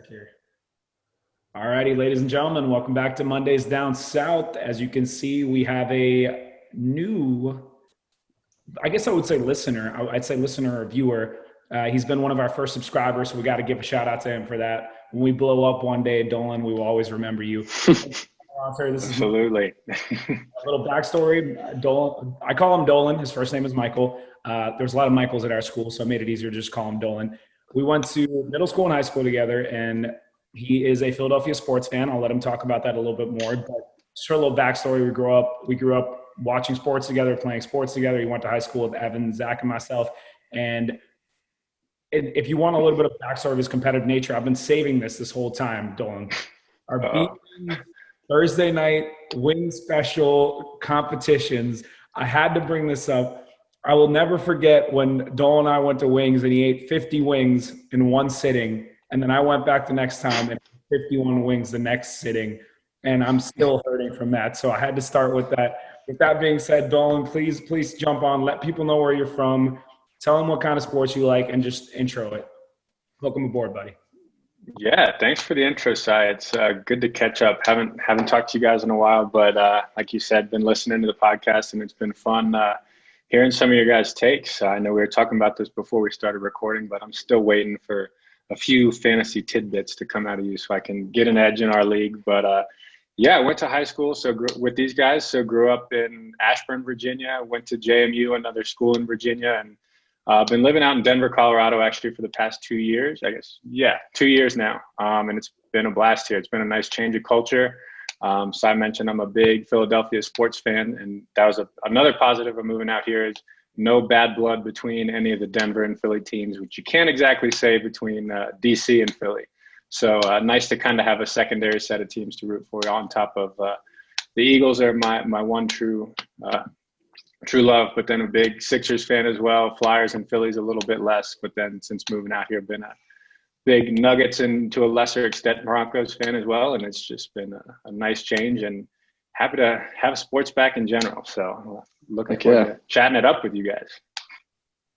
Here. All righty, ladies and gentlemen, welcome back to Mondays Down South. As you can see, we have a new, I guess I would say listener. I'd say listener or viewer. He's been one of our first subscribers, so we got to give a shout out to him for that. When we blow up one day, Dolan, we will always remember you. Absolutely. A little backstory. Dolan, I call him Dolan. His first name is Michael. There's a lot of Michaels at our school, so I made it easier to just call him Dolan. We went to middle school and high school together, and he is a Philadelphia sports fan. I'll let him talk about that a little bit more. But just for a little backstory, we grew up watching sports together, playing sports together. He went to high school with Evan, Zach, and myself. And if you want a little bit of backstory of his competitive nature, I've been saving this whole time, Dolan. Our beacon Thursday night wing special competitions. I had to bring this up. I will never forget when Dolan and I went to Wings and he ate 50 wings in one sitting. And then I went back the next time and 51 wings the next sitting. And I'm still hurting from that. So I had to start with that. With that being said, Dolan, please jump on. Let people know where you're from. Tell them what kind of sports you like and just intro it. Welcome aboard, buddy. Yeah, thanks for the intro, Sai. It's good to catch up. Haven't talked to you guys in a while, but like you said, been listening to the podcast, and it's been fun hearing some of your guys' takes. I know we were talking about this before we started recording, but I'm still waiting for a few fantasy tidbits to come out of you so I can get an edge in our league. But yeah, I went to high school with these guys. So grew up in Ashburn, Virginia. Went to JMU, another school in Virginia, and been living out in Denver, Colorado, actually for the past 2 years, I guess. Yeah, 2 years now. And it's been a blast here. It's been a nice change of culture. So I mentioned I'm a big Philadelphia sports fan, and that was another positive of moving out here is no bad blood between any of the Denver and Philly teams, which you can't exactly say between DC and Philly. So nice to kind of have a secondary set of teams to root for on top of the Eagles are my one true love, but then a big Sixers fan as well. Flyers and Phillies a little bit less, but then since moving out here, been a big Nuggets and to a lesser extent Broncos fan as well. And it's just been a nice change and happy to have sports back in general. So looking forward to chatting it up with you guys.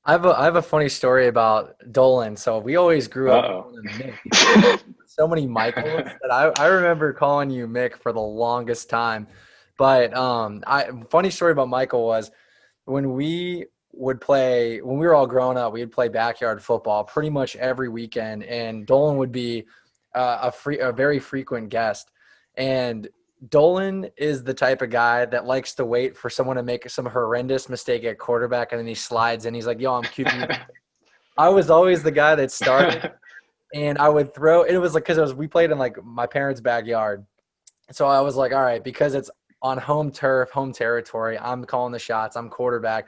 I have a funny story about Dolan. So we always grew up calling him Mick. So many Michaels that I remember calling you Mick for the longest time. But funny story about Michael was when we were all growing up, we would play backyard football pretty much every weekend, and Dolan would be a very frequent guest. And Dolan is the type of guy that likes to wait for someone to make some horrendous mistake at quarterback, and then he slides in. He's like, "Yo, I'm cute." I was always the guy that started, and I would throw. It was like because we played in like my parents' backyard, so I was like, "All right," because it's on home turf, home territory. I'm calling the shots. I'm quarterback.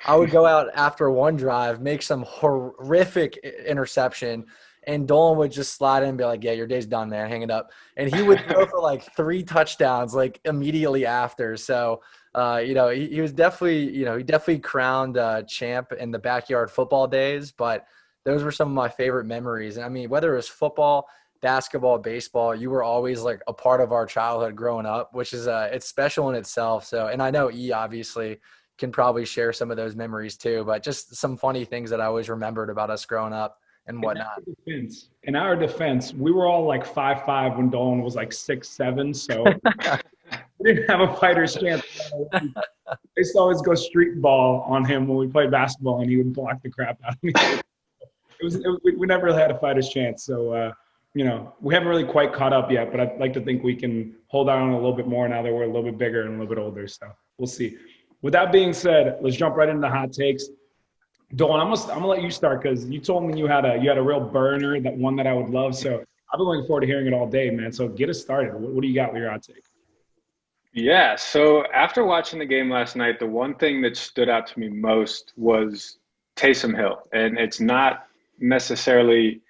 I would go out after one drive, make some horrific interception, and Dolan would just slide in and be like, "Yeah, your day's done, man. Hang it up." And he would throw for like 3 touchdowns like immediately after. So, he was definitely, he definitely crowned champ in the backyard football days. But those were some of my favorite memories. And I mean, whether it was football, basketball, baseball, you were always like a part of our childhood growing up, which is it's special in itself. So, and I know E obviously can probably share some of those memories too, but just some funny things that I always remembered about us growing up and whatnot. In our defense, we were all like 5'5" when Dolan was like 6'7", so we didn't have a fighter's chance. They used to always go street ball on him when we played basketball, and he would block the crap out of me. We never really had a fighter's chance, so we haven't really quite caught up yet, but I'd like to think we can hold on a little bit more now that we're a little bit bigger and a little bit older, so we'll see. With that being said, let's jump right into the hot takes. Dolan, I'm gonna let you start because you told me you had a real burner, that one that I would love. So I've been looking forward to hearing it all day, man. So get us started. What do you got with your hot take? Yeah, so after watching the game last night, the one thing that stood out to me most was Taysom Hill. And it's not necessarily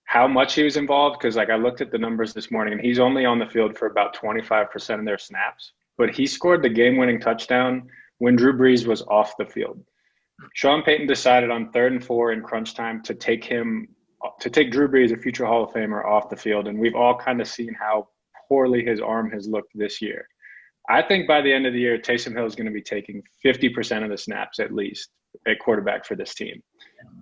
how much he was involved, because like I looked at the numbers this morning and he's only on the field for about 25% of their snaps. But he scored the game-winning touchdown when Drew Brees was off the field. Sean Payton decided on 3rd and 4 in crunch time to take Drew Brees, a future Hall of Famer, off the field. And we've all kind of seen how poorly his arm has looked this year. I think by the end of the year, Taysom Hill is going to be taking 50% of the snaps at least at quarterback for this team.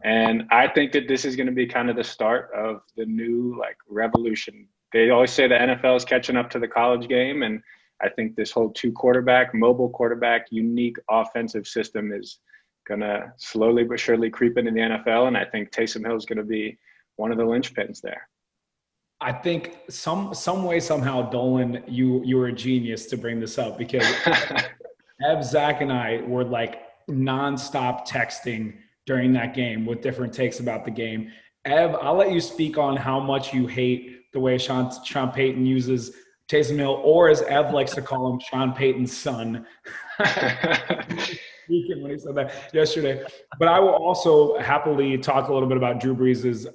And I think that this is going to be kind of the start of the new like revolution. They always say the NFL is catching up to the college game. And I think this whole mobile quarterback, unique offensive system is going to slowly but surely creep into the NFL. And I think Taysom Hill is going to be one of the linchpins there. I think some way, somehow, Dolan, you were a genius to bring this up, because Ev, Zach, and I were like nonstop texting during that game with different takes about the game. Ev, I'll let you speak on how much you hate the way Sean Payton uses Taysom Hill, or as Ev likes to call him, Sean Payton's son. When he said that yesterday. But I will also happily talk a little bit about Drew Brees'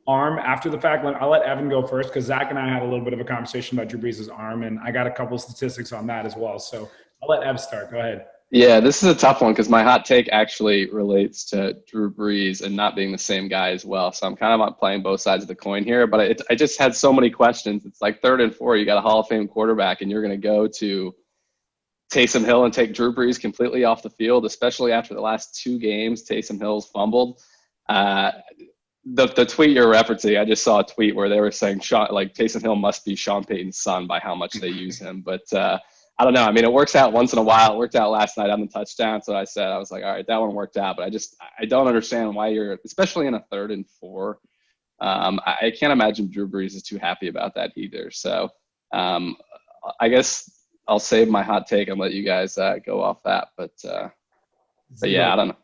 arm after the fact. I'll let Evan go first, because Zach and I had a little bit of a conversation about Drew Brees' arm, and I got a couple of statistics on that as well. So I'll let Ev start. Go ahead. Yeah, this is a tough one because my hot take actually relates to Drew Brees and not being the same guy as well. So I'm kind of playing both sides of the coin here. But I just had so many questions. It's like 3rd and 4. You got a Hall of Fame quarterback, and you're going to go to Taysom Hill and take Drew Brees completely off the field, especially after the last 2 games Taysom Hill's fumbled. The tweet you're referencing, I just saw a tweet where they were saying Taysom Hill must be Sean Payton's son by how much they use him. But I don't know. I mean, it works out once in a while. It worked out last night on the touchdown. So I was like, all right, that one worked out. But I don't understand why you're, especially in a 3rd and 4. I can't imagine Drew Brees is too happy about that either. So I guess I'll save my hot take and let you guys go off that. But yeah, I don't know.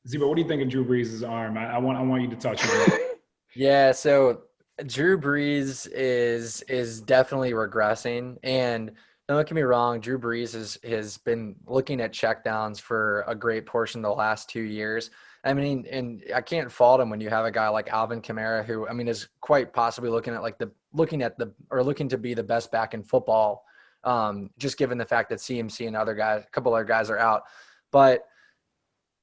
Zebo, what do you think of Drew Brees' arm? I want you to touch on it. Yeah, so Drew Brees is definitely regressing, and don't get me wrong, Drew Brees has been looking at checkdowns for a great portion of the last 2 years. I mean, and I can't fault him when you have a guy like Alvin Kamara, who, I mean, is quite possibly looking to be the best back in football, just given the fact that CMC and a couple other guys are out. But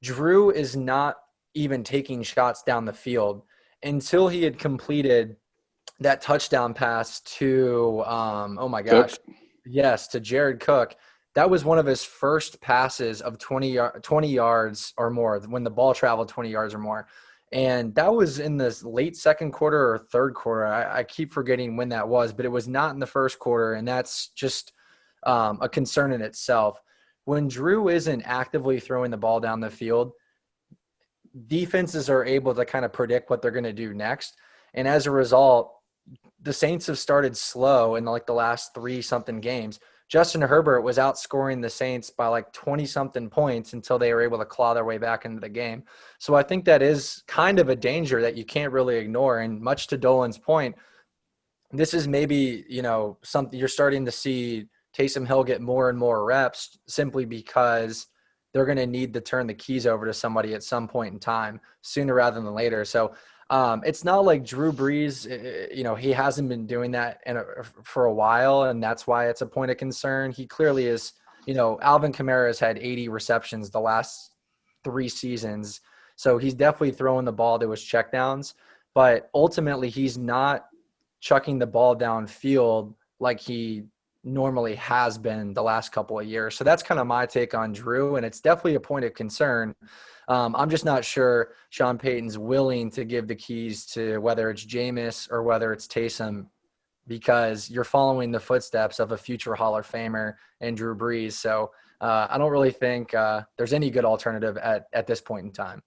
Drew is not even taking shots down the field until he had completed that touchdown pass to, to Jared Cook. That was one of his first passes of 20 yards or more, when the ball traveled 20 yards or more. And that was in the late 2nd quarter or 3rd quarter. I keep forgetting when that was, but it was not in the 1st quarter. And that's just a concern in itself. When Drew isn't actively throwing the ball down the field, defenses are able to kind of predict what they're going to do next. And as a result, the Saints have started slow in like the last 3-something games. Justin Herbert was outscoring the Saints by like 20-something points until they were able to claw their way back into the game. So I think that is kind of a danger that you can't really ignore. And much to Dolan's point, this is maybe, something you're starting to see Taysom Hill get more and more reps simply because they're going to need to turn the keys over to somebody at some point in time, sooner rather than later. So it's not like Drew Brees, he hasn't been doing that for a while, and that's why it's a point of concern. He clearly is, Alvin Kamara has had 80 receptions the last 3 seasons. So he's definitely throwing the ball to his checkdowns, but ultimately he's not chucking the ball downfield like he normally has been the last couple of years. So that's kind of my take on Drew, and it's definitely a point of concern. I'm just not sure Sean Payton's willing to give the keys to whether it's Jameis or whether it's Taysom, because you're following the footsteps of a future Hall of Famer and Drew Brees. So I don't really think there's any good alternative at this point in time.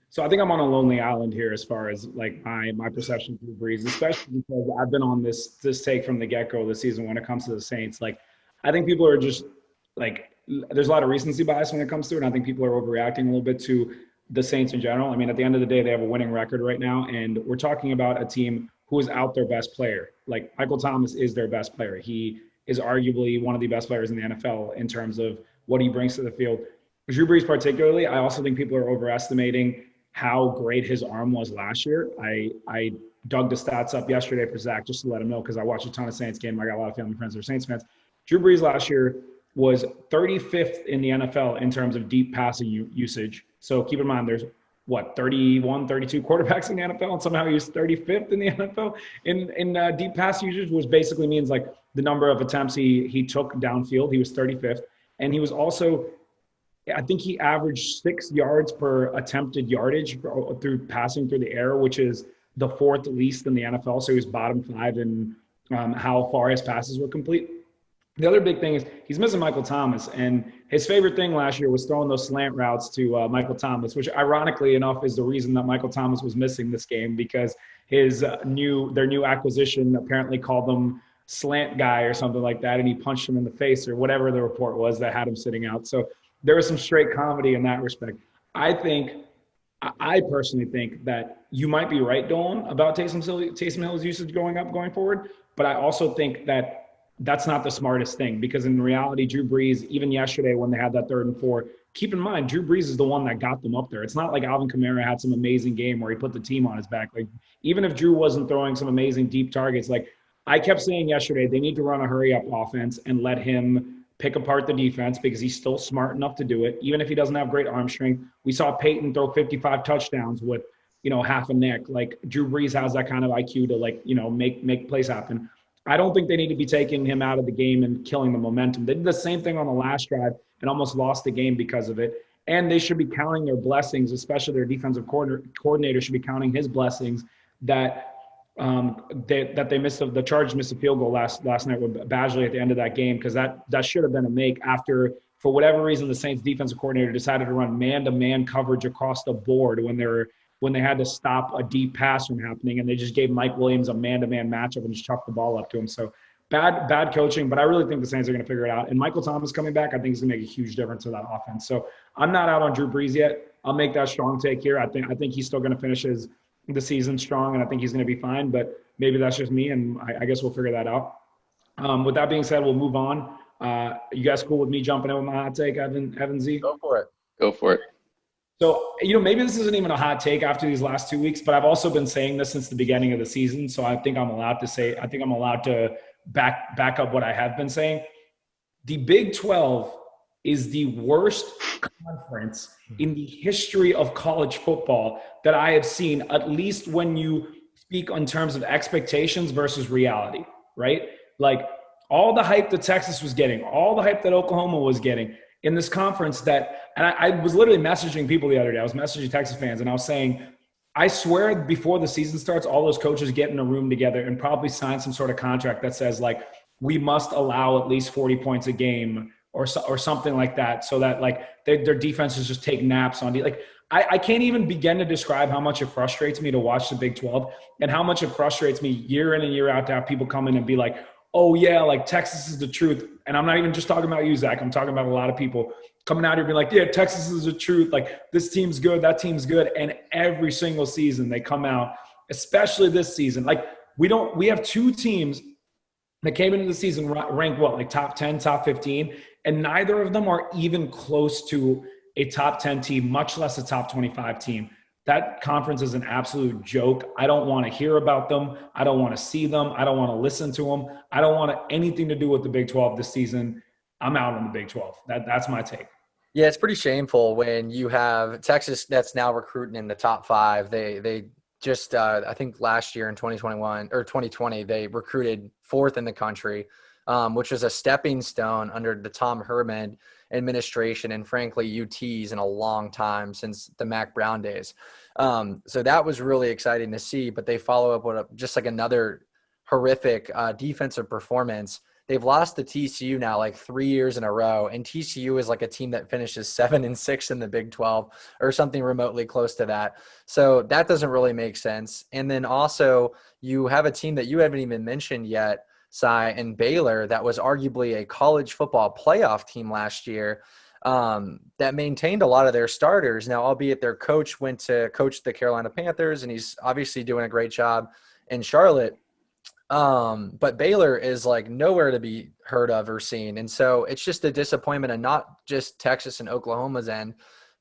So I think I'm on a lonely island here as far as like my perception of Drew Brees, especially because I've been on this take from the get-go of the season when it comes to the Saints. Like, I think people are just like, there's a lot of recency bias when it comes to it. And I think people are overreacting a little bit to the Saints in general. I mean, at the end of the day, they have a winning record right now, and we're talking about a team who is out their best player. Like, Michael Thomas is their best player. He is arguably one of the best players in the NFL in terms of what he brings to the field. Drew Brees particularly, I also think people are overestimating how great his arm was last year. I dug the stats up yesterday for Zach just to let him know, because I watched a ton of Saints game. I got a lot of family friends that are Saints fans. Drew Brees last year was 35th in the NFL in terms of deep passing usage. So keep in mind, there's 31, 32 quarterbacks in the NFL, and somehow he was 35th in the NFL in deep pass usage, which basically means like the number of attempts he took downfield. He was 35th, and he was also I think he averaged 6 yards per attempted yardage through passing through the air, which is the fourth least in the NFL. So he was bottom 5 in how far his passes were complete. The other big thing is he's missing Michael Thomas, and his favorite thing last year was throwing those slant routes to Michael Thomas, which ironically enough is the reason that Michael Thomas was missing this game, because their new acquisition apparently called him slant guy or something like that, and he punched him in the face or whatever the report was that had him sitting out. So there was some straight comedy in that respect. I personally think that you might be right, Dolan, about Taysom Hill's usage going forward, but I also think that that's not the smartest thing, because in reality, Drew Brees, even yesterday when they had that 3rd and 4, keep in mind, Drew Brees is the one that got them up there. It's not like Alvin Kamara had some amazing game where he put the team on his back. Like, even if Drew wasn't throwing some amazing deep targets, like I kept saying yesterday, they need to run a hurry up offense and let him pick apart the defense, because he's still smart enough to do it. Even if he doesn't have great arm strength, we saw Peyton throw 55 touchdowns with, half a neck. Like, Drew Brees has that kind of IQ to make plays happen. I don't think they need to be taking him out of the game and killing the momentum. They did the same thing on the last drive and almost lost the game because of it. And they should be counting their blessings, especially their defensive coordinator should be counting his blessings that they missed the Chargers missed a field goal last night with Badgley at the end of that game, because that should have been a make after, for whatever reason, the Saints defensive coordinator decided to run man-to-man coverage across the board when they had to stop a deep pass from happening, and they just gave Mike Williams a man-to-man matchup and just chucked the ball up to him. So bad coaching, but I really think the Saints are going to figure it out. And Michael Thomas coming back, I think is going to make a huge difference to that offense. So I'm not out on Drew Brees yet. I'll make that strong take here. I think he's still going to finish the season strong, and I think he's going to be fine. But maybe that's just me, and I guess we'll figure that out. With that being said, we'll move on. You guys cool with me jumping in with my hot take, Evan Z? Go for it. Go for it. So, maybe this isn't even a hot take after these last 2 weeks, but I've also been saying this since the beginning of the season. So I think I'm allowed to back up what I have been saying. The Big 12 is the worst conference in the history of college football that I have seen, at least when you speak in terms of expectations versus reality, right? Like, all the hype that Texas was getting, all the hype that Oklahoma was getting in this conference, and I was literally messaging people the other day. I was messaging Texas fans, and I was saying, I swear before the season starts, all those coaches get in a room together and probably sign some sort of contract that says, like, we must allow at least 40 points a game or something like that, so that, like, their defenses just take naps on – like, I can't even begin to describe how much it frustrates me to watch the Big 12, and how much it frustrates me year in and year out to have people come in and be like, oh, yeah, like, Texas is the truth. And I'm not even just talking about you, Zach. I'm talking about a lot of people coming out here being like, yeah, Texas is the truth. Like, this team's good, that team's good. And every single season they come out, especially this season. Like, we have 2 teams that came into the season ranked like top 10, top 15, and neither of them are even close to a top 10 team, much less a top 25 team. That conference is an absolute joke. I don't want to hear about them. I don't want to see them. I don't want to listen to them. I don't want anything to do with the Big 12 this season. I'm out on the Big 12. That's my take. Yeah, it's pretty shameful when you have Texas that's now recruiting in the top 5. They just I think last year in 2021 or 2020 they recruited 4th in the country, which was a stepping stone under the Tom Herman administration, and frankly UT's in a long time since the Mac Brown days. So that was really exciting to see, but they follow up with just like another horrific defensive performance. They've lost to TCU now like 3 years in a row, and TCU is like a team that finishes 7-6 in the Big 12 or something remotely close to that. So that doesn't really make sense. And then also you have a team that you haven't even mentioned yet, Cy, and Baylor, that was arguably a college football playoff team last year, that maintained a lot of their starters. Now, albeit their coach went to coach the Carolina Panthers, and he's obviously doing a great job in Charlotte. But Baylor is like nowhere to be heard of or seen. And so it's just a disappointment, and not just Texas and Oklahoma's end,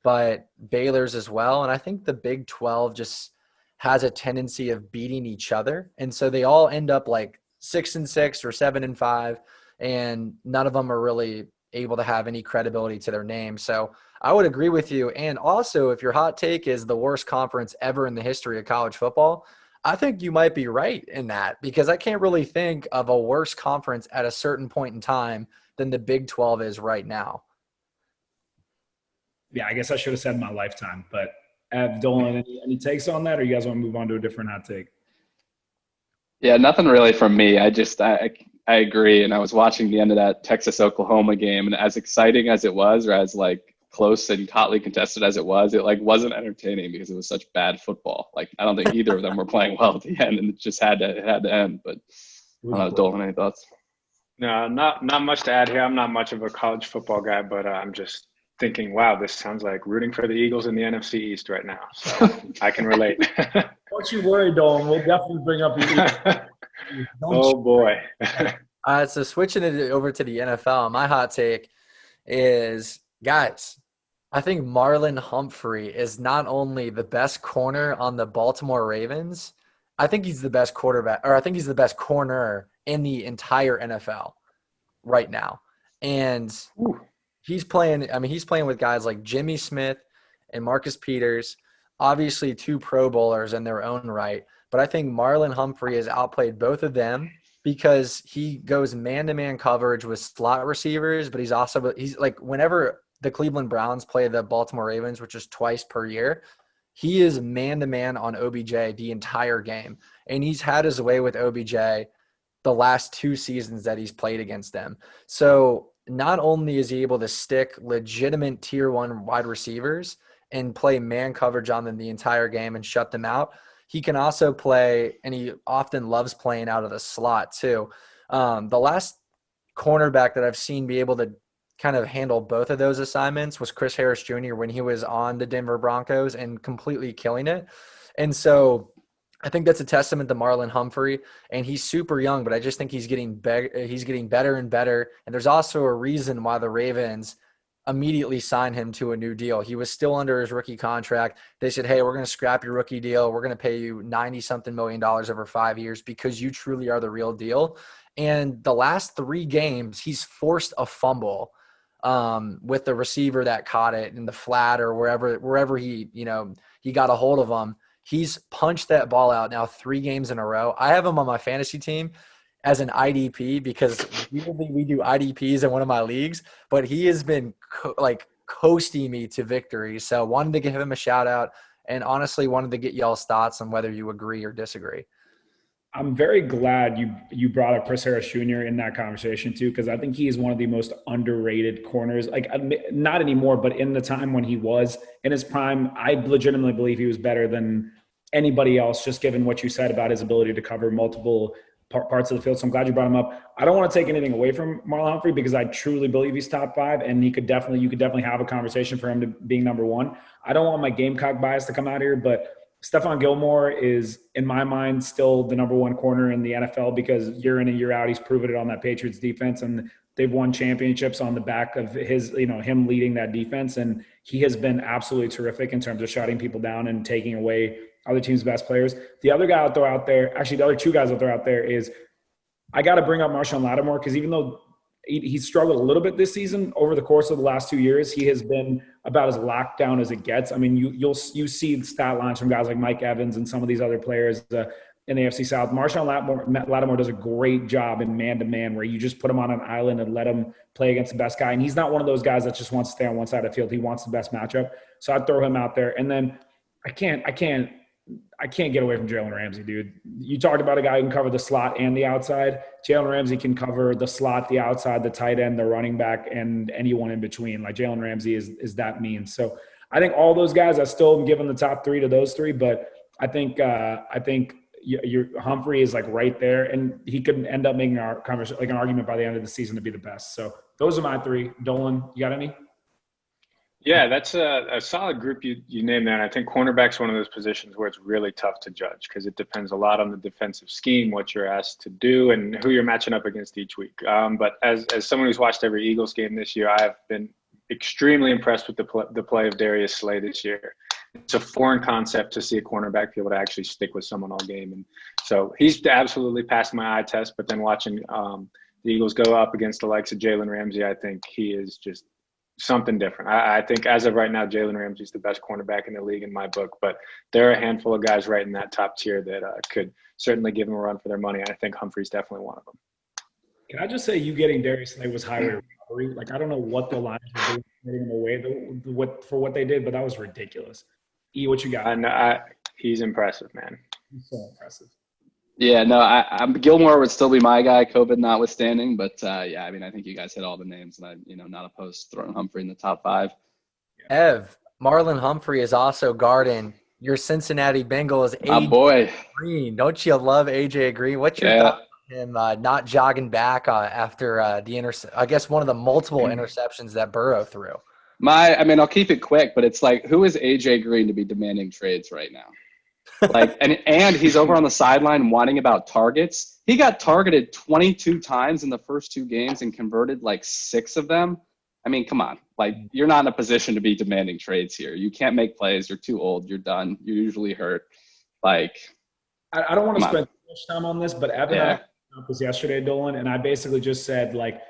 but Baylor's as well. And I think the Big 12 just has a tendency of beating each other. And so they all end up like 6-6 or 7-5, and none of them are really able to have any credibility to their name. So I would agree with you. And also, if your hot take is the worst conference ever in the history of college football, I think you might be right in that, because I can't really think of a worse conference at a certain point in time than the Big 12 is right now. Yeah, I guess I should have said my lifetime. But Dolan, any takes on that, or you guys want to move on to a different hot take? Yeah, nothing really from me. I agree. And I was watching the end of that Texas Oklahoma game, and as exciting as it was, or as like close and hotly contested as it like wasn't entertaining because it was such bad football. Like I don't think either of them were playing well at the end, and it had to end. But I don't know, Dolan, any thoughts? No, not much to add here. I'm not much of a college football guy, but I'm just thinking, wow, this sounds like rooting for the Eagles in the NFC East right now. So I can relate. Don't you worry, Dolan. We'll definitely bring up your Oh boy. So switching it over to the NFL, my hot take is, guys, I think Marlon Humphrey is not only the best corner on the Baltimore Ravens, I think he's the best quarterback, or I think he's the best corner in the entire NFL right now. And he's playing with guys like Jimmy Smith and Marcus Peters, obviously two Pro Bowlers in their own right. But I think Marlon Humphrey has outplayed both of them because he goes man-to-man coverage with slot receivers, but he's like, whenever the Cleveland Browns play the Baltimore Ravens, which is twice per year, he is man-to-man on OBJ the entire game. And he's had his way with OBJ the last 2 seasons that he's played against them. So not only is he able to stick legitimate tier 1 wide receivers and play man coverage on them the entire game and shut them out, he can also play, and he often loves playing out of the slot too. The last cornerback that I've seen be able to kind of handle both of those assignments was Chris Harris Jr. when he was on the Denver Broncos and completely killing it. And so I think that's a testament to Marlon Humphrey, and he's super young, but I just think he's getting better and better. And there's also a reason why the Ravens immediately signed him to a new deal. He was still under his rookie contract. They said, hey, we're going to scrap your rookie deal. We're going to pay you $90-something million over 5 years because you truly are the real deal. And the last 3 games, he's forced a fumble with the receiver that caught it in the flat or wherever he got a hold of him. He's punched that ball out now 3 games in a row. I have him on my fantasy team as an IDP because usually we do IDPs in one of my leagues, but he has been coasting me to victory. So wanted to give him a shout out, and honestly wanted to get y'all's thoughts on whether you agree or disagree. I'm very glad you brought up Chris Harris Jr. in that conversation too, because I think he is one of the most underrated corners. Like, not anymore, but in the time when he was in his prime, I legitimately believe he was better than anybody else, just given what you said about his ability to cover multiple parts of the field. So I'm glad you brought him up. I don't want to take anything away from Marlon Humphrey because I truly believe he's top 5, and you could definitely have a conversation for him to being number 1. I don't want my Gamecock bias to come out here, but Stephon Gilmore is, in my mind, still the number 1 corner in the NFL because year in and year out, he's proven it on that Patriots defense, and they've won championships on the back of his, him leading that defense. And he has been absolutely terrific in terms of shutting people down and taking away other teams' best players. The other guy I'll throw out there, actually the other 2 guys I'll throw out there is I got to bring up Marshawn Lattimore because even though he's struggled a little bit this season, over the course of the last 2 years, he has been about as locked down as it gets. I mean, you see stat lines from guys like Mike Evans and some of these other players in the AFC South. Marshawn Lattimore does a great job in man-to-man where you just put him on an island and let him play against the best guy. And he's not one of those guys that just wants to stay on one side of the field. He wants the best matchup. So I'd throw him out there. And then I can't get away from Jalen Ramsey, dude. You talked about a guy who can cover the slot and the outside. Jalen Ramsey can cover the slot, the outside, the tight end, the running back, and anyone in between. Like, Jalen Ramsey is that mean. So I think all those guys, I still am giving the top 3 to those 3, but I think your Humphrey is like right there, and he could end up making our conversation like an argument by the end of the season to be the best. So those are my 3. Dolan, you got any? Yeah, that's a solid group you named there. And I think cornerback's one of those positions where it's really tough to judge because it depends a lot on the defensive scheme, what you're asked to do, and who you're matching up against each week. But as someone who's watched every Eagles game this year, I have been extremely impressed with the play of Darius Slay this year. It's a foreign concept to see a cornerback be able to actually stick with someone all game. And so he's absolutely passed my eye test, but then watching the Eagles go up against the likes of Jalen Ramsey, I think he is just something different. I think as of right now, Jalen Ramsey's the best cornerback in the league in my book, but there are a handful of guys right in that top tier that could certainly give him a run for their money. I think Humphrey's definitely one of them. Can I just say you getting Darius Slay was highway robbery? Like, I don't know what the Lions were doing getting him away for what they did, but that was ridiculous. E, what you got? I know he's impressive, man. He's so impressive. Yeah, no, I'm Gilmore would still be my guy, COVID notwithstanding. But yeah, I mean, I think you guys hit all the names, and I'm not opposed to throwing Humphrey in the top 5. Ev, Marlon Humphrey is also guarding your Cincinnati Bengals. My boy. Green. Don't you love AJ Green? What's your thought on him not jogging back after I guess one of the multiple interceptions that Burrow threw? I'll keep it quick, but it's like, who is AJ Green to be demanding trades right now? Like, and he's over on the sideline whining about targets. He got targeted 22 times in the first 2 games and converted like 6 of them. I mean, come on. Like, you're not in a position to be demanding trades here. You can't make plays. You're too old. You're done. You're usually hurt. Like, I don't want to spend too much time on this, but Evan and I was yesterday, Dolan, and I basically just said, like,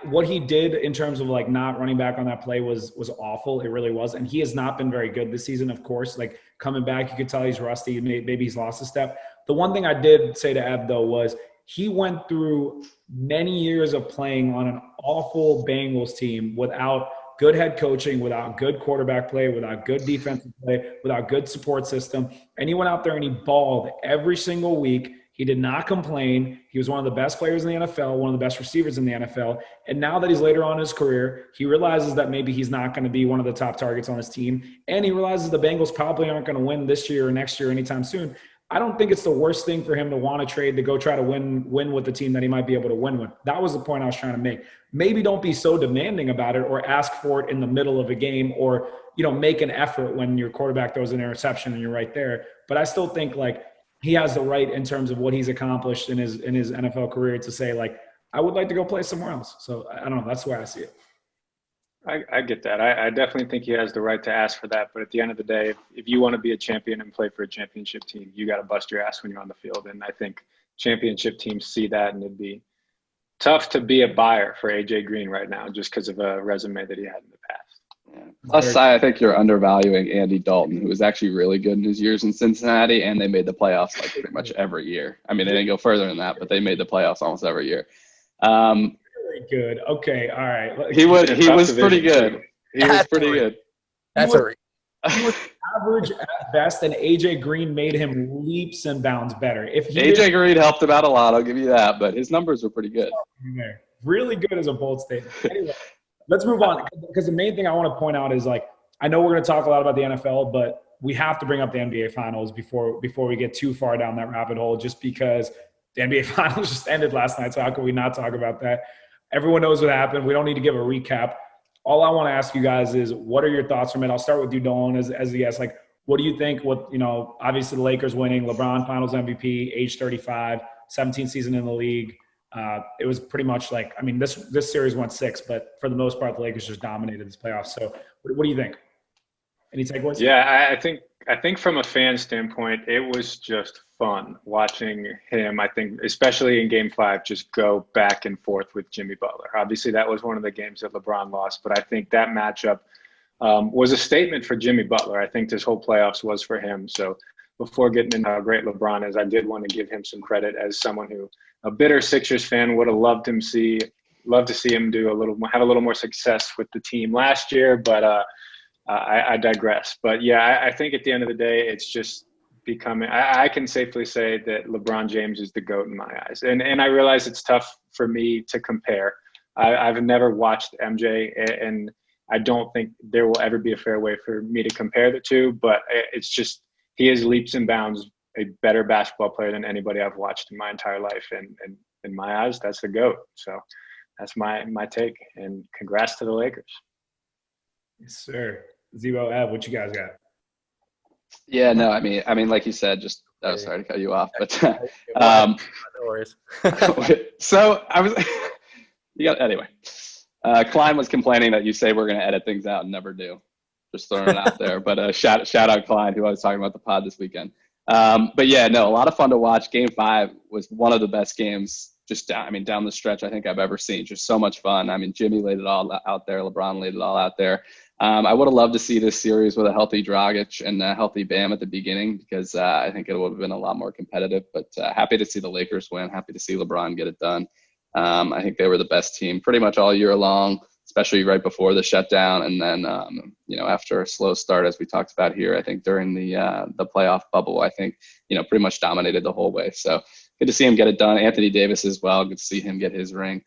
what he did in terms of like not running back on that play was awful. It really was. And he has not been very good this season, of course. Like, coming back, you could tell he's rusty. Maybe he's lost a step. The one thing I did say to Ev, though, was he went through many years of playing on an awful Bengals team without good head coaching, without good quarterback play, without good defensive play, without good support system. And he went out there and he balled every single week. He did not complain. He was one of the best players in the NFL, one of the best receivers in the NFL. And now that he's later on in his career, he realizes that maybe he's not going to be one of the top targets on his team. And he realizes the Bengals probably aren't going to win this year or next year anytime soon. I don't think it's the worst thing for him to want to trade to go try to win with the team that he might be able to win with. That was the point I was trying to make. Maybe don't be so demanding about it or ask for it in the middle of a game or, make an effort when your quarterback throws an interception and you're right there. But I still think, like, he has the right in terms of what he's accomplished in his NFL career to say, like, I would like to go play somewhere else. So I don't know. That's the way I see it. I get that. I definitely think he has the right to ask for that. But at the end of the day, if you want to be a champion and play for a championship team, you got to bust your ass when you're on the field. And I think championship teams see that, and it'd be tough to be a buyer for AJ Green right now just because of a resume that he had in the past. Yeah. Plus, I think you're undervaluing Andy Dalton, who was actually really good in his years in Cincinnati, and they made the playoffs like pretty much every year. I mean, they didn't go further than that, but they made the playoffs almost every year. Very good. Okay, all right. He was pretty good. He was pretty good. That's he was average at best, and AJ Green made him leaps and bounds better. If AJ Green helped him out a lot, I'll give you that, but his numbers were pretty good. Really good as a bold statement. Anyway. Let's move on, because the main thing I want to point out is, like, I know we're going to talk a lot about the NFL, but we have to bring up the NBA Finals before we get too far down that rabbit hole, just because the NBA Finals just ended last night, so how can we not talk about that? Everyone knows what happened. We don't need to give a recap. All I want to ask you guys is, what are your thoughts from it? I'll start with you, Dolan, as the guest. Like, what do you think? Obviously the Lakers winning, LeBron Finals MVP, age 35, 17th season in the league. It was pretty much like, I mean, this series went 6, but for the most part, the Lakers just dominated this playoffs. So what do you think? Any takeaways? Yeah, I think from a fan standpoint, it was just fun watching him. I think, especially in Game 5, just go back and forth with Jimmy Butler. Obviously, that was one of the games that LeBron lost, but I think that matchup was a statement for Jimmy Butler. I think this whole playoffs was for him. So before getting into how great LeBron is, I did want to give him some credit as someone who, a bitter Sixers fan, would have loved to see him have a little more success with the team last year. But I digress. But yeah, I think at the end of the day, it's just becoming. I can safely say that LeBron James is the GOAT in my eyes, and I realize it's tough for me to compare. I've never watched MJ, and I don't think there will ever be a fair way for me to compare the two. But it's just, he is leaps and bounds a better basketball player than anybody I've watched in my entire life. And in my eyes, that's the GOAT. So that's my take. And congrats to the Lakers. Yes, sir. Zebo, Ev, what you guys got? Yeah, no, I mean, like you said, just sorry to cut you off, but No worries. so I was anyway. Klein was complaining that you say we're going to edit things out and never do. Just throwing it out there. But shout out Klein, who I was talking about the pod this weekend. But yeah, no, a lot of fun to watch. Game 5 was one of the best games down the stretch I think I've ever seen. Just so much fun. I mean, Jimmy laid it all out there. LeBron laid it all out there. I would have loved to see this series with a healthy Dragic and a healthy Bam at the beginning, because I think it would have been a lot more competitive. But happy to see the Lakers win. Happy to see LeBron get it done. I think they were the best team pretty much all year long, especially right before the shutdown. And then, after a slow start, as we talked about here, I think during the playoff bubble, I think, pretty much dominated the whole way. So good to see him get it done. Anthony Davis as well. Good to see him get his ring.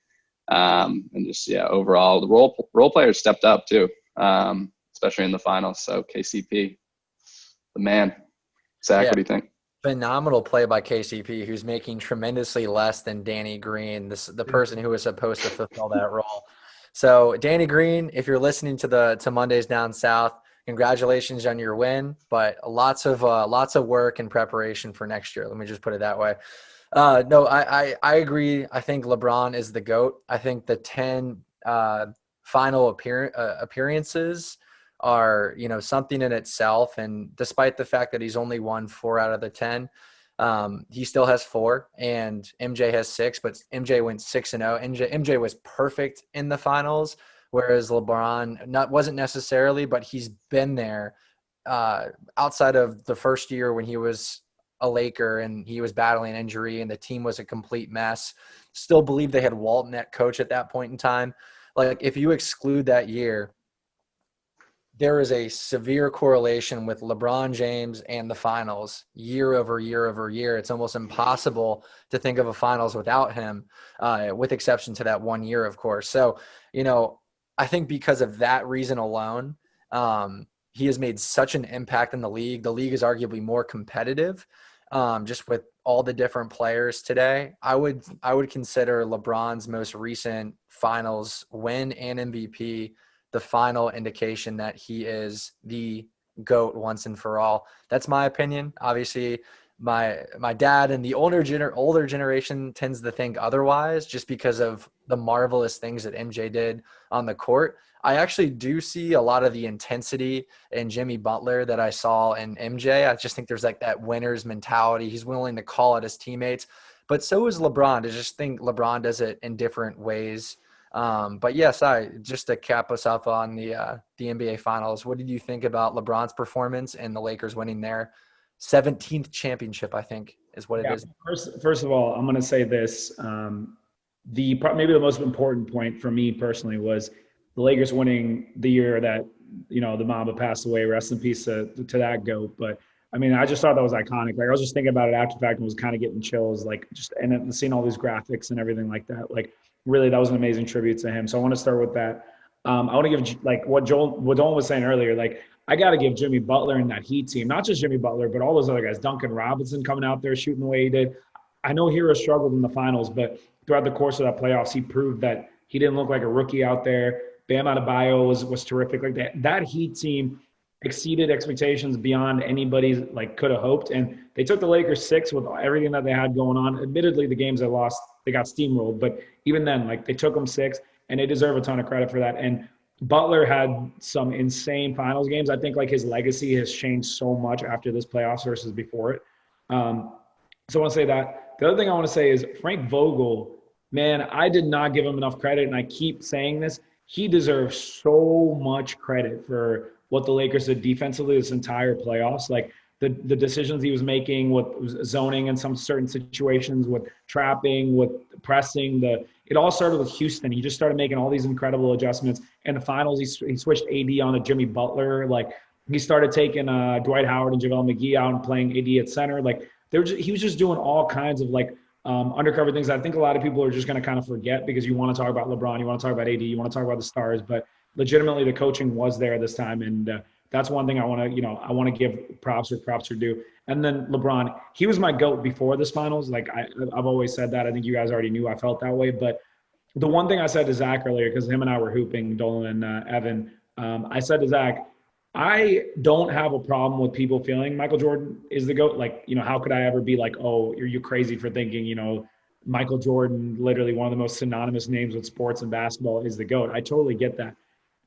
And just, overall, the role players stepped up too, especially in the finals. So KCP, the man. Zach, what do you think? Phenomenal play by KCP, who's making tremendously less than Danny Green, the person who was supposed to fulfill that role. So Danny Green, if you're listening to Mondays Down South, congratulations on your win, but lots of work and preparation for next year. Let me just put it that way. No, I agree. I think LeBron is the GOAT. I think the 10 final appearances are, something in itself. And despite the fact that he's only won 4 out of the 10, he still has 4 and MJ has 6, but MJ went 6-0. MJ was perfect in the finals, whereas LeBron wasn't necessarily, but he's been there outside of the first year when he was a Laker and he was battling injury and the team was a complete mess. Still believe they had Walton at coach at that point in time. Like, if you exclude that year, there is a severe correlation with LeBron James and the finals year over year over year. It's almost impossible to think of a finals without him, with exception to that 1 year, of course. So, I think because of that reason alone, he has made such an impact in the league. The league is arguably more competitive, just with all the different players today. I would consider LeBron's most recent finals win and MVP the final indication that he is the GOAT once and for all. That's my opinion. Obviously, my dad and the older generation tends to think otherwise, just because of the marvelous things that MJ did on the court. I actually do see a lot of the intensity in Jimmy Butler that I saw in MJ. I just think there's like that winner's mentality. He's willing to call out his teammates, but so is LeBron. I just think LeBron does it in different ways. But yes, just to cap us up on the NBA Finals, what did you think about LeBron's performance and the Lakers winning their 17th championship, I think is what it is? First of all, I'm going to say this. Maybe the most important point for me personally was the Lakers winning the year that, the Mamba passed away. Rest in peace to that GOAT. But I mean, I just thought that was iconic. Like, I was just thinking about it after the fact and was kind of getting chills, like, and then seeing all these graphics and everything like that. Like, really, that was an amazing tribute to him. So I want to start with that. I want to give, like, what Dolan was saying earlier, like, I got to give Jimmy Butler and that Heat team, not just Jimmy Butler, but all those other guys, Duncan Robinson coming out there shooting the way he did. I know Hero struggled in the finals, but throughout the course of that playoffs, he proved that he didn't look like a rookie out there. Bam Adebayo was terrific. Like, that Heat team exceeded expectations beyond anybody could have hoped. And they took the Lakers 6 with everything that they had going on. Admittedly, the games they lost, they got steamrolled, but even then, like, they took them 6, and they deserve a ton of credit for that. And Butler had some insane finals games. I think, like, his legacy has changed so much after this playoffs versus before it. So I want to say that. The other thing I want to say is Frank Vogel, man, I did not give him enough credit, and I keep saying this. He deserves so much credit for what the Lakers did defensively this entire playoffs. Like, the decisions he was making with zoning in some certain situations, with trapping, with pressing. It all started with Houston. He just started making all these incredible adjustments. In the finals, he switched AD on to Jimmy Butler. Like, he started taking Dwight Howard and JaVale McGee out and playing AD at center. Like, he was just doing all kinds of undercover things. I think a lot of people are just going to kind of forget, because you want to talk about LeBron, you want to talk about AD, you want to talk about the stars, but legitimately the coaching was there this time. And that's one thing I want to give props where props are due. And then LeBron, he was my GOAT before this finals. Like, I've always said that. I think you guys already knew I felt that way. But the one thing I said to Zach earlier, because him and I were hooping, Dolan and Evan, I said to Zach, I don't have a problem with people feeling Michael Jordan is the GOAT. Like, how could I ever be like, oh, you're crazy for thinking, Michael Jordan, literally one of the most synonymous names with sports and basketball, is the GOAT. I totally get that.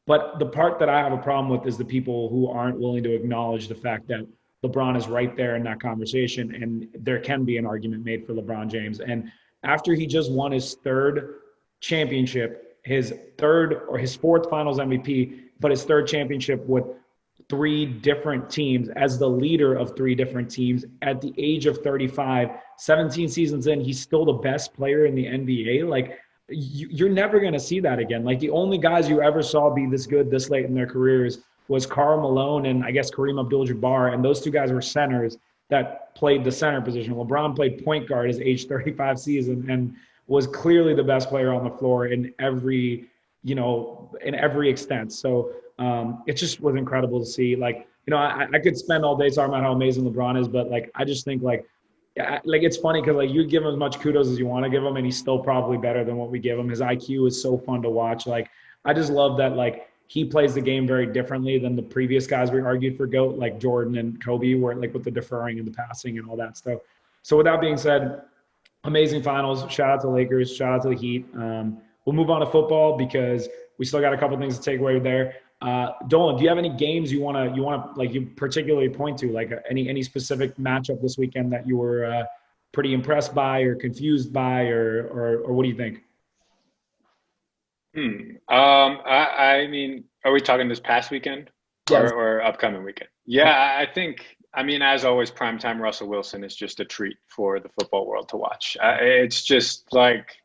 But the part that I have a problem with is the people who aren't willing to acknowledge the fact that LeBron is right there in that conversation, and there can be an argument made for LeBron James. And after he just won his 3rd championship, his 3rd or his 4th finals MVP, but his 3rd championship with 3 different teams, as the leader of 3 different teams at the age of 35, 17 seasons in, he's still the best player in the NBA. Like, you're never going to see that again. Like the only guys you ever saw be this good this late in their careers was Karl Malone and I guess Kareem Abdul-Jabbar, and those two guys were centers that played the center position. LeBron played point guard his age 35 season and was clearly the best player on the floor in every extent. So it just was incredible to see. Like, I could spend all day talking about how amazing LeBron is, but like I just think like it's funny because like you give him as much kudos as you want to give him, and he's still probably better than what we give him. His IQ is so fun to watch. Like I just love that like he plays the game very differently than the previous guys we argued for GOAT, like Jordan and Kobe, where like with the deferring and the passing and all that stuff. So with that being said, amazing finals. Shout out to Lakers. Shout out to the Heat. We'll move on to football because we still got a couple things to take away there. Dolan, do you have any games you want to like you particularly point to, like any specific matchup this weekend that you were pretty impressed by or confused by, or what do you think? I mean, are we talking this past weekend or upcoming weekend? Yeah, I think, I mean, as always, primetime Russell Wilson is just a treat for the football world to watch. It's just like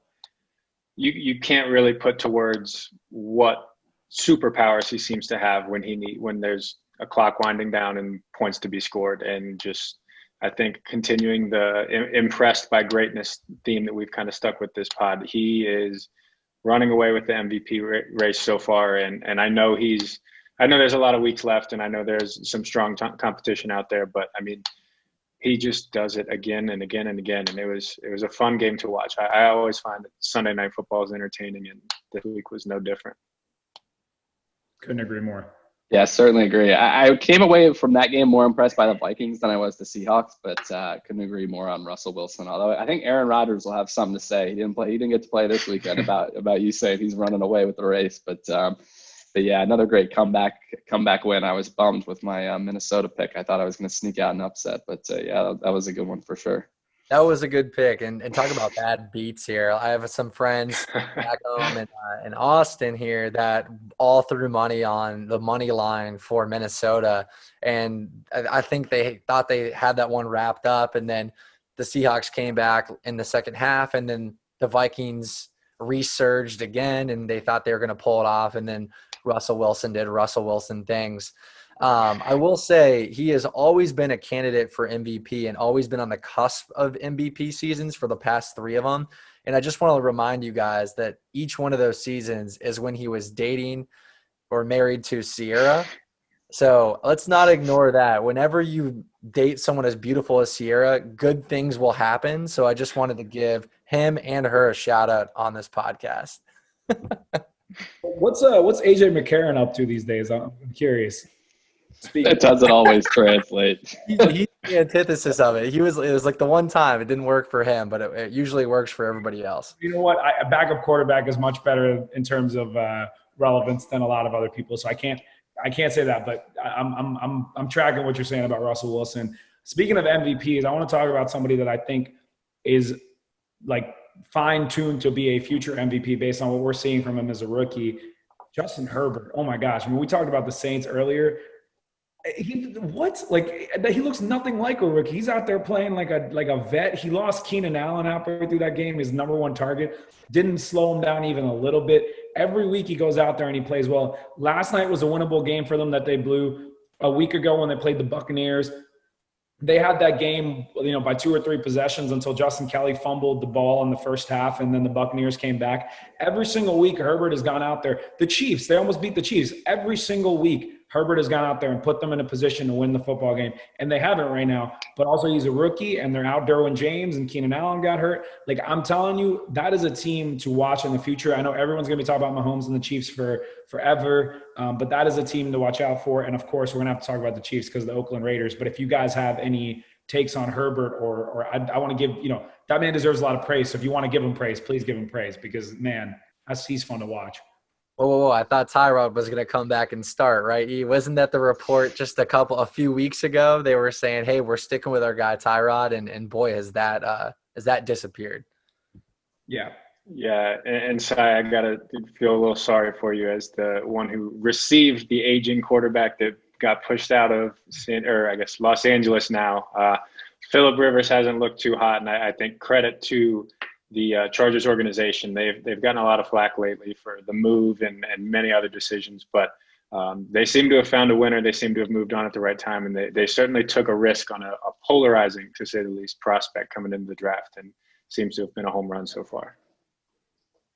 you can't really put to words what superpowers he seems to have when there's a clock winding down and points to be scored, and just I think continuing the impressed by greatness theme that we've kind of stuck with this pod. He is running away with the MVP race so far, and I know there's a lot of weeks left, and I know there's some strong competition out there, but I mean, he just does it again and again and again, and it was a fun game to watch. I always find that Sunday Night Football is entertaining, and this week was no different. Couldn't agree more. Yeah, certainly agree. I came away from that game more impressed by the Vikings than I was the Seahawks, but couldn't agree more on Russell Wilson. Although I think Aaron Rodgers will have something to say. He didn't get to play this weekend about you saying he's running away with the race. But yeah, another great comeback win. I was bummed with my Minnesota pick. I thought I was going to sneak out an upset, but yeah, that was a good one for sure. That was a good pick. And talk about bad beats here. I have some friends back home in Austin here that all threw money on the money line for Minnesota. And I think they thought they had that one wrapped up. And then the Seahawks came back in the second half. And then the Vikings resurged again. And they thought they were going to pull it off. And then Russell Wilson did Russell Wilson things. I will say he has always been a candidate for MVP and always been on the cusp of MVP seasons for the past 3 of them. And I just want to remind you guys that each one of those seasons is when he was dating or married to Sierra. So let's not ignore that. Whenever you date someone as beautiful as Sierra, good things will happen. So I just wanted to give him and her a shout out on this podcast. What's AJ McCarron up to these days? I'm curious. It doesn't always translate. He's the antithesis of it. It was like the one time it didn't work for him, but it usually works for everybody else. You know what? A backup quarterback is much better in terms of relevance than a lot of other people. So I can't say that, but I'm tracking what you're saying about Russell Wilson. Speaking of MVPs, I want to talk about somebody that I think is like fine-tuned to be a future MVP based on what we're seeing from him as a rookie. Justin Herbert. Oh my gosh. I mean, we talked about the Saints earlier. He looks nothing like a rookie. He's out there playing like a vet. He lost Keenan Allen halfway through that game, his number one target. Didn't slow him down even a little bit. Every week he goes out there and he plays well. Last night was a winnable game for them that they blew. A week ago when they played the Buccaneers, they had that game, by 2 or 3 possessions until Justin Kelly fumbled the ball in the first half, and then the Buccaneers came back. Every single week Herbert has gone out there. The Chiefs, they almost beat the Chiefs. Every single week Herbert has gone out there and put them in a position to win the football game, and they haven't right now. But also he's a rookie, and they're out Derwin James, and Keenan Allen got hurt. Like, I'm telling you, that is a team to watch in the future. I know everyone's going to be talking about Mahomes and the Chiefs for forever, but that is a team to watch out for. And, of course, we're going to have to talk about the Chiefs because of the Oakland Raiders. But if you guys have any takes on Herbert or I want to give – that man deserves a lot of praise. So if you want to give him praise, please give him praise because, man, he's fun to watch. Whoa, I thought Tyrod was going to come back and start, right? Wasn't that the report just a few weeks ago? They were saying, hey, we're sticking with our guy Tyrod, and boy, has that disappeared. Yeah. And Sai, I got to feel a little sorry for you as the one who received the aging quarterback that got pushed out of, Los Angeles now. Phillip Rivers hasn't looked too hot, and I think credit to the Chargers organization. They've gotten a lot of flack lately for the move and many other decisions, but they seem to have found a winner. They seem to have moved on at the right time, and they certainly took a risk on a polarizing, to say the least, prospect coming into the draft, and seems to have been a home run so far.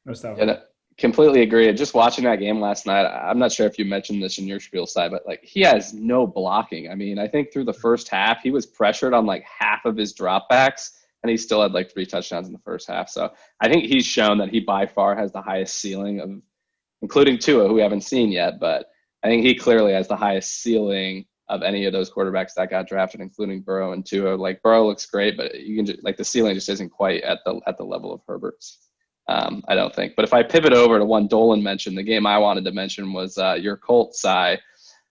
No stuff. Yeah, completely agree. Just watching that game last night, I'm not sure if you mentioned this in your spiel side, but like he has no blocking. I mean, I think through the first half, he was pressured on like half of his dropbacks, and he still had like 3 touchdowns in the first half. So I think he's shown that he by far has the highest ceiling of, including Tua, who we haven't seen yet, but I think he clearly has the highest ceiling of any of those quarterbacks that got drafted, including Burrow and Tua. Like Burrow looks great, but you can just, like the ceiling just isn't quite at the level of Herbert's. I don't think. But if I pivot over to one Dolan mentioned, the game I wanted to mention was your Colts side.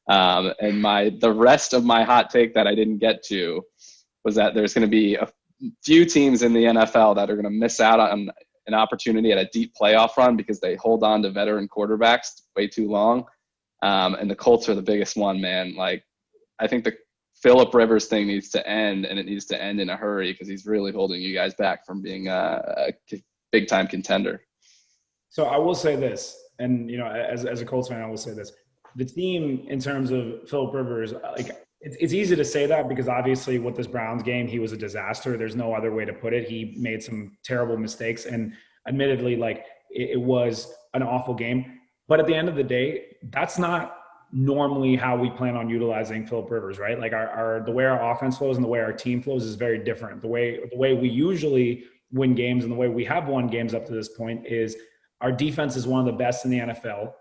And the rest of my hot take that I didn't get to was that there's going to be a few teams in the NFL that are going to miss out on an opportunity at a deep playoff run because they hold on to veteran quarterbacks way too long. And the Colts are the biggest one, man. Like, I think the Phillip Rivers thing needs to end, and it needs to end in a hurry because he's really holding you guys back from being a big-time contender. So I will say this, and as a Colts fan, I will say this: the team, in terms of Phillip Rivers, like it's easy to say that because obviously with this Browns game, he was a disaster. There's no other way to put it. He made some terrible mistakes, and admittedly, like it was an awful game. But at the end of the day, that's not normally how we plan on utilizing Phillip Rivers, right? Like the way our offense flows and the way our team flows is very different. The way we usually win games and the way we have won games up to this point is our defense is one of the best in the NFL,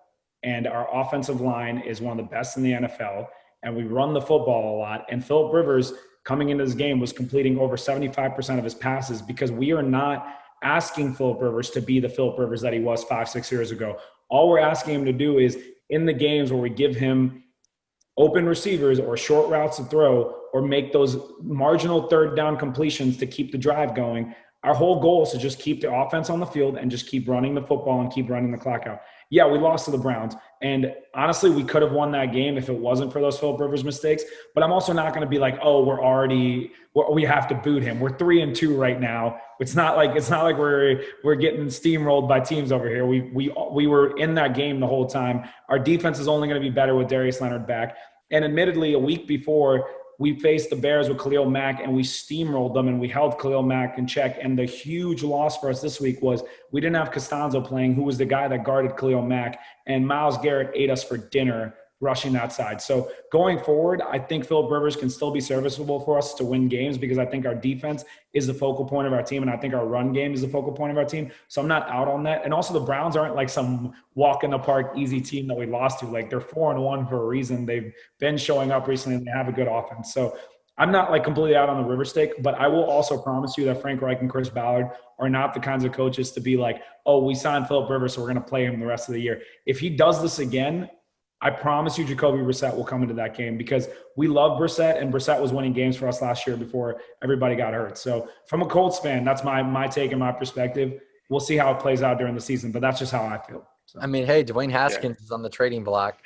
and our offensive line is one of the best in the NFL, and we run the football a lot. And Phillip Rivers coming into this game was completing over 75% of his passes because we are not asking Phillip Rivers to be the Phillip Rivers that he was 5-6 years ago. All we're asking him to do is in the games where we give him open receivers or short routes to throw or make those marginal third down completions to keep the drive going, our whole goal is to just keep the offense on the field and just keep running the football and keep running the clock out. Yeah, we lost to the Browns. And honestly, we could have won that game if it wasn't for those Phillip Rivers mistakes. But I'm also not going to be like, oh, we have to boot him. We're 3-2 right now. It's not like we're getting steamrolled by teams over here. We were in that game the whole time. Our defense is only going to be better with Darius Leonard back. And admittedly, a week before, we faced the Bears with Khalil Mack, and we steamrolled them, and we held Khalil Mack in check. And the huge loss for us this week was we didn't have Costanzo playing, who was the guy that guarded Khalil Mack, and Myles Garrett ate us for dinner rushing that side. So going forward, I think Phillip Rivers can still be serviceable for us to win games because I think our defense is the focal point of our team, and I think our run game is the focal point of our team. So I'm not out on that. And also the Browns aren't like some walk in the park easy team that we lost to. Like they're 4-1 for a reason. They've been showing up recently and they have a good offense. So I'm not like completely out on the River stake, but I will also promise you that Frank Reich and Chris Ballard are not the kinds of coaches to be like, oh, we signed Phillip Rivers, so we're going to play him the rest of the year. If he does this again, I promise you Jacoby Brissett will come into that game because we love Brissett, and Brissett was winning games for us last year before everybody got hurt. So from a Colts fan, that's my take and my perspective. We'll see how it plays out during the season, but that's just how I feel. So. I mean, hey, Dwayne Haskins is on the trading block.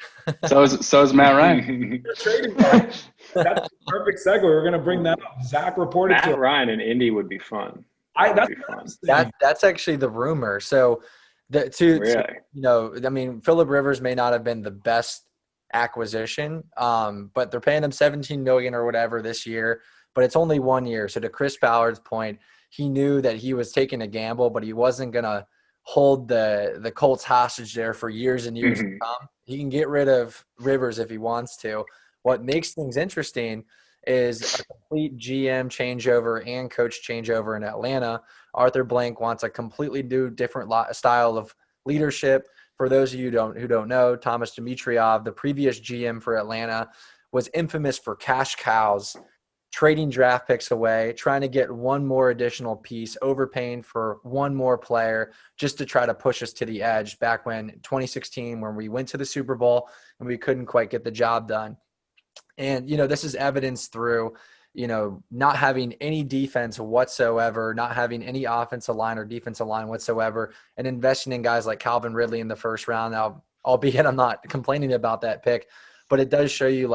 So is Matt Ryan. Trading block. That's a perfect segue. We're going to bring that up. Zach reported Matt Ryan in Indy would be fun. That's actually the rumor. So really? I mean, Phillip Rivers may not have been the best acquisition, but they're paying him $17 million or whatever this year, but it's only 1 year. So to Chris Ballard's point, he knew that he was taking a gamble, but he wasn't going to hold the Colts hostage there for years and years to come. He can get rid of Rivers if he wants to. What makes things interesting is a complete GM changeover and coach changeover in Atlanta. Arthur Blank wants a completely new, different style of leadership. For those of you who don't know, Thomas Dimitrov, the previous GM for Atlanta, was infamous for cash cows, trading draft picks away, trying to get one more additional piece, overpaying for one more player just to try to push us to the edge back when 2016 when we went to the Super Bowl and we couldn't quite get the job done. And, this is evidenced through, not having any defense whatsoever, not having any offensive line or defensive line whatsoever, and investing in guys like Calvin Ridley in the first round. Now, albeit I'm not complaining about that pick, but it does show you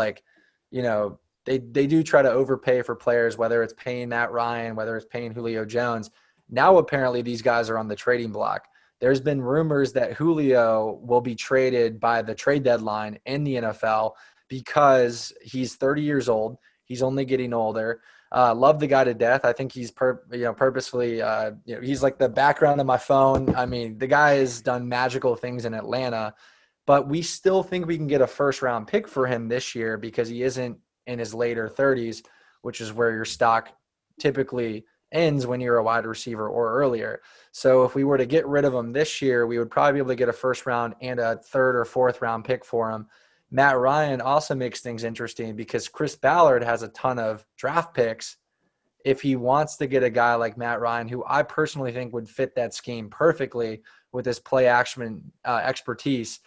they do try to overpay for players, whether it's paying Matt Ryan, whether it's paying Julio Jones. Now, apparently, these guys are on the trading block. There's been rumors that Julio will be traded by the trade deadline in the NFL because he's 30 years old. He's only getting older. Love the guy to death. I think he's purposefully, he's like the background of my phone. I mean, the guy has done magical things in Atlanta, but we still think we can get a first-round pick for him this year because he isn't in his later 30s, which is where your stock typically ends when you're a wide receiver or earlier. So if we were to get rid of him this year, we would probably be able to get a first round and a third or fourth round pick for him. Matt Ryan also makes things interesting because Chris Ballard has a ton of draft picks. If he wants to get a guy like Matt Ryan, who I personally think would fit that scheme perfectly with his play action expertise,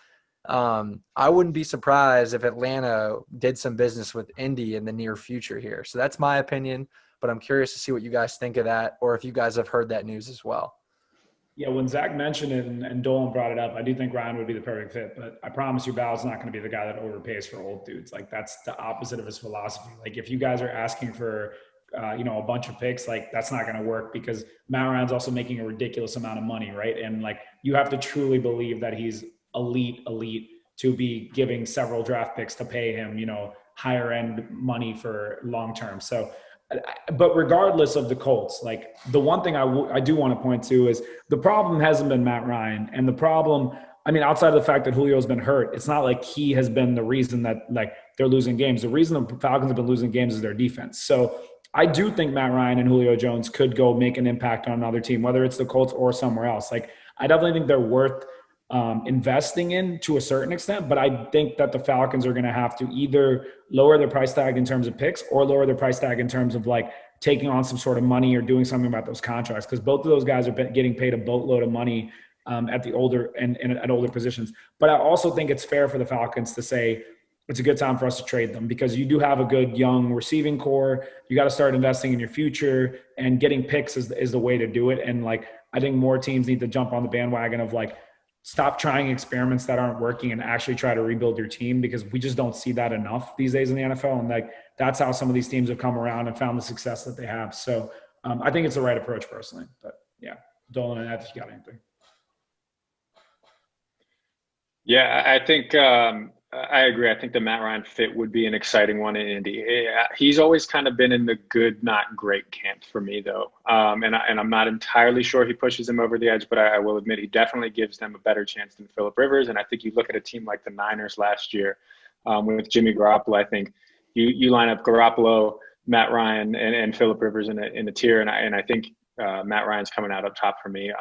I wouldn't be surprised if Atlanta did some business with Indy in the near future here. So that's my opinion, but I'm curious to see what you guys think of that, or if you guys have heard that news as well. Yeah, when Zach mentioned it and Dolan brought it up, I do think Ryan would be the perfect fit. But I promise you, Bal's not going to be the guy that overpays for old dudes. Like, that's the opposite of his philosophy. Like, if you guys are asking for, a bunch of picks, like, that's not going to work because Matt Ryan's also making a ridiculous amount of money, right? And like, you have to truly believe that he's elite to be giving several draft picks to pay him, higher end money for long term. So, but regardless of the Colts, like, the one thing I do want to point to is the problem hasn't been Matt Ryan. And the problem, I mean, outside of the fact that Julio's been hurt, it's not like he has been the reason that, like, they're losing games. The reason the Falcons have been losing games is their defense. So I do think Matt Ryan and Julio Jones could go make an impact on another team, whether it's the Colts or somewhere else. Like, I definitely think they're worth investing in to a certain extent, but I think that the Falcons are going to have to either lower their price tag in terms of picks or lower their price tag in terms of, like, taking on some sort of money or doing something about those contracts, because both of those guys are getting paid a boatload of money at the older and at older positions. But I also think it's fair for the Falcons to say it's a good time for us to trade them, because you do have a good young receiving core. You got to start investing in your future, and getting picks is the way to do it. And, like, I think more teams need to jump on the bandwagon of, like, stop trying experiments that aren't working and actually try to rebuild your team, because we just don't see that enough these days in the NFL. And, like, that's how some of these teams have come around and found the success that they have. So I think it's the right approach personally. But yeah, Dolan and Ed, you got anything? Yeah, I think I agree. I think the Matt Ryan fit would be an exciting one in Indy. He's always kind of been in the good, not great camp for me, though. And I'm not entirely sure he pushes them over the edge, but I will admit he definitely gives them a better chance than Phillip Rivers. And I think you look at a team like the Niners last year with Jimmy Garoppolo. I think you line up Garoppolo, Matt Ryan, and Phillip Rivers in a tier, and I think Matt Ryan's coming out up top for me.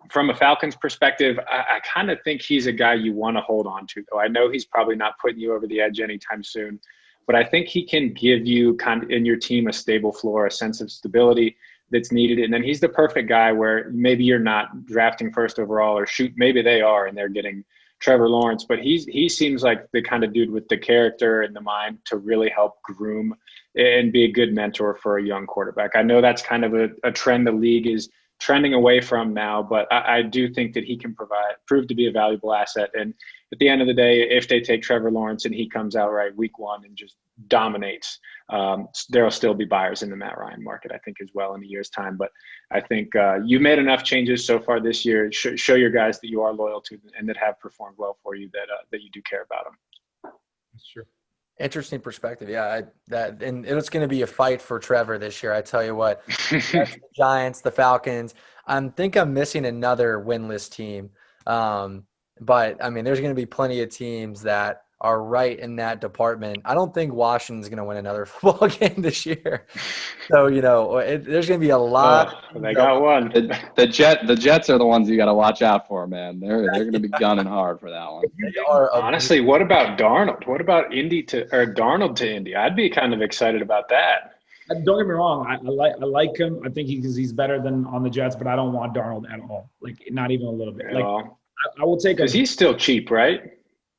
From a Falcons perspective, I kind of think he's a guy you want to hold on to, though. I know he's probably not putting you over the edge anytime soon, but I think he can give you kind of in your team a stable floor, a sense of stability that's needed. And then he's the perfect guy where maybe you're not drafting first overall, or maybe they are and they're getting Trevor Lawrence, but he seems like the kind of dude with the character and the mind to really help groom and be a good mentor for a young quarterback. I know that's kind of a trend the league is trending away from now, but I do think that he can prove to be a valuable asset. And at the end of the day, if they take Trevor Lawrence and he comes out right week one and just dominates, there'll still be buyers in the Matt Ryan market, I think, as well in a year's time. But I think you've made enough changes so far this year. Show your guys that you are loyal to them and that have performed well for you, that you do care about them. That's true. Interesting perspective. Yeah, and it's going to be a fight for Trevor this year. I tell you what, the Giants, the Falcons. I think I'm missing another winless team. But I mean, there's going to be plenty of teams that are right in that department. I don't think Washington's going to win another football game this year. So, there's going to be a lot. They got one. The Jets are the ones you got to watch out for, man. They're going to be gunning hard for that one. Honestly, what about Darnold? What about Darnold to Indy? I'd be kind of excited about that. Don't get me wrong. I like him. I think he's better than on the Jets, but I don't want Darnold at all. Like, not even a little bit. Like, I will take because he's still cheap, right?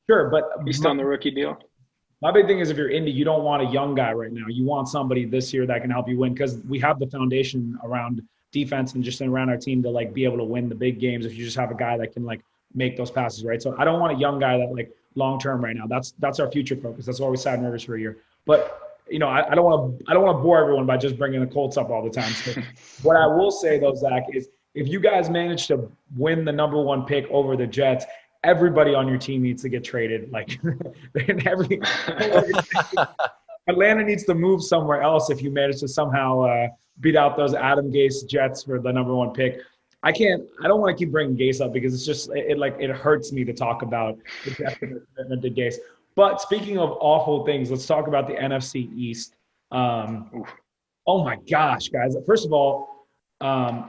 Sure, but he's still on the rookie deal. My big thing is, if you're Indy, you don't want a young guy right now. You want somebody this year that can help you win, because we have the foundation around defense and just around our team to, like, be able to win the big games if you just have a guy that can, like, make those passes, right? So I don't want a young guy that, like, long term right now. That's our future focus. That's why we signed Rivers for a year. But I don't want to bore everyone by just bringing the Colts up all the time. So what I will say though, Zach, is if you guys manage to win the number 1 pick over the Jets, everybody on your team needs to get traded. Like Atlanta needs to move somewhere else if you manage to somehow beat out those Adam Gase Jets for the number 1 pick. I don't want to keep bringing Gase up because it's just it hurts me to talk about the Jets and the commitment to Gase. But speaking of awful things, let's talk about the NFC East. Oh my gosh, guys! First of all,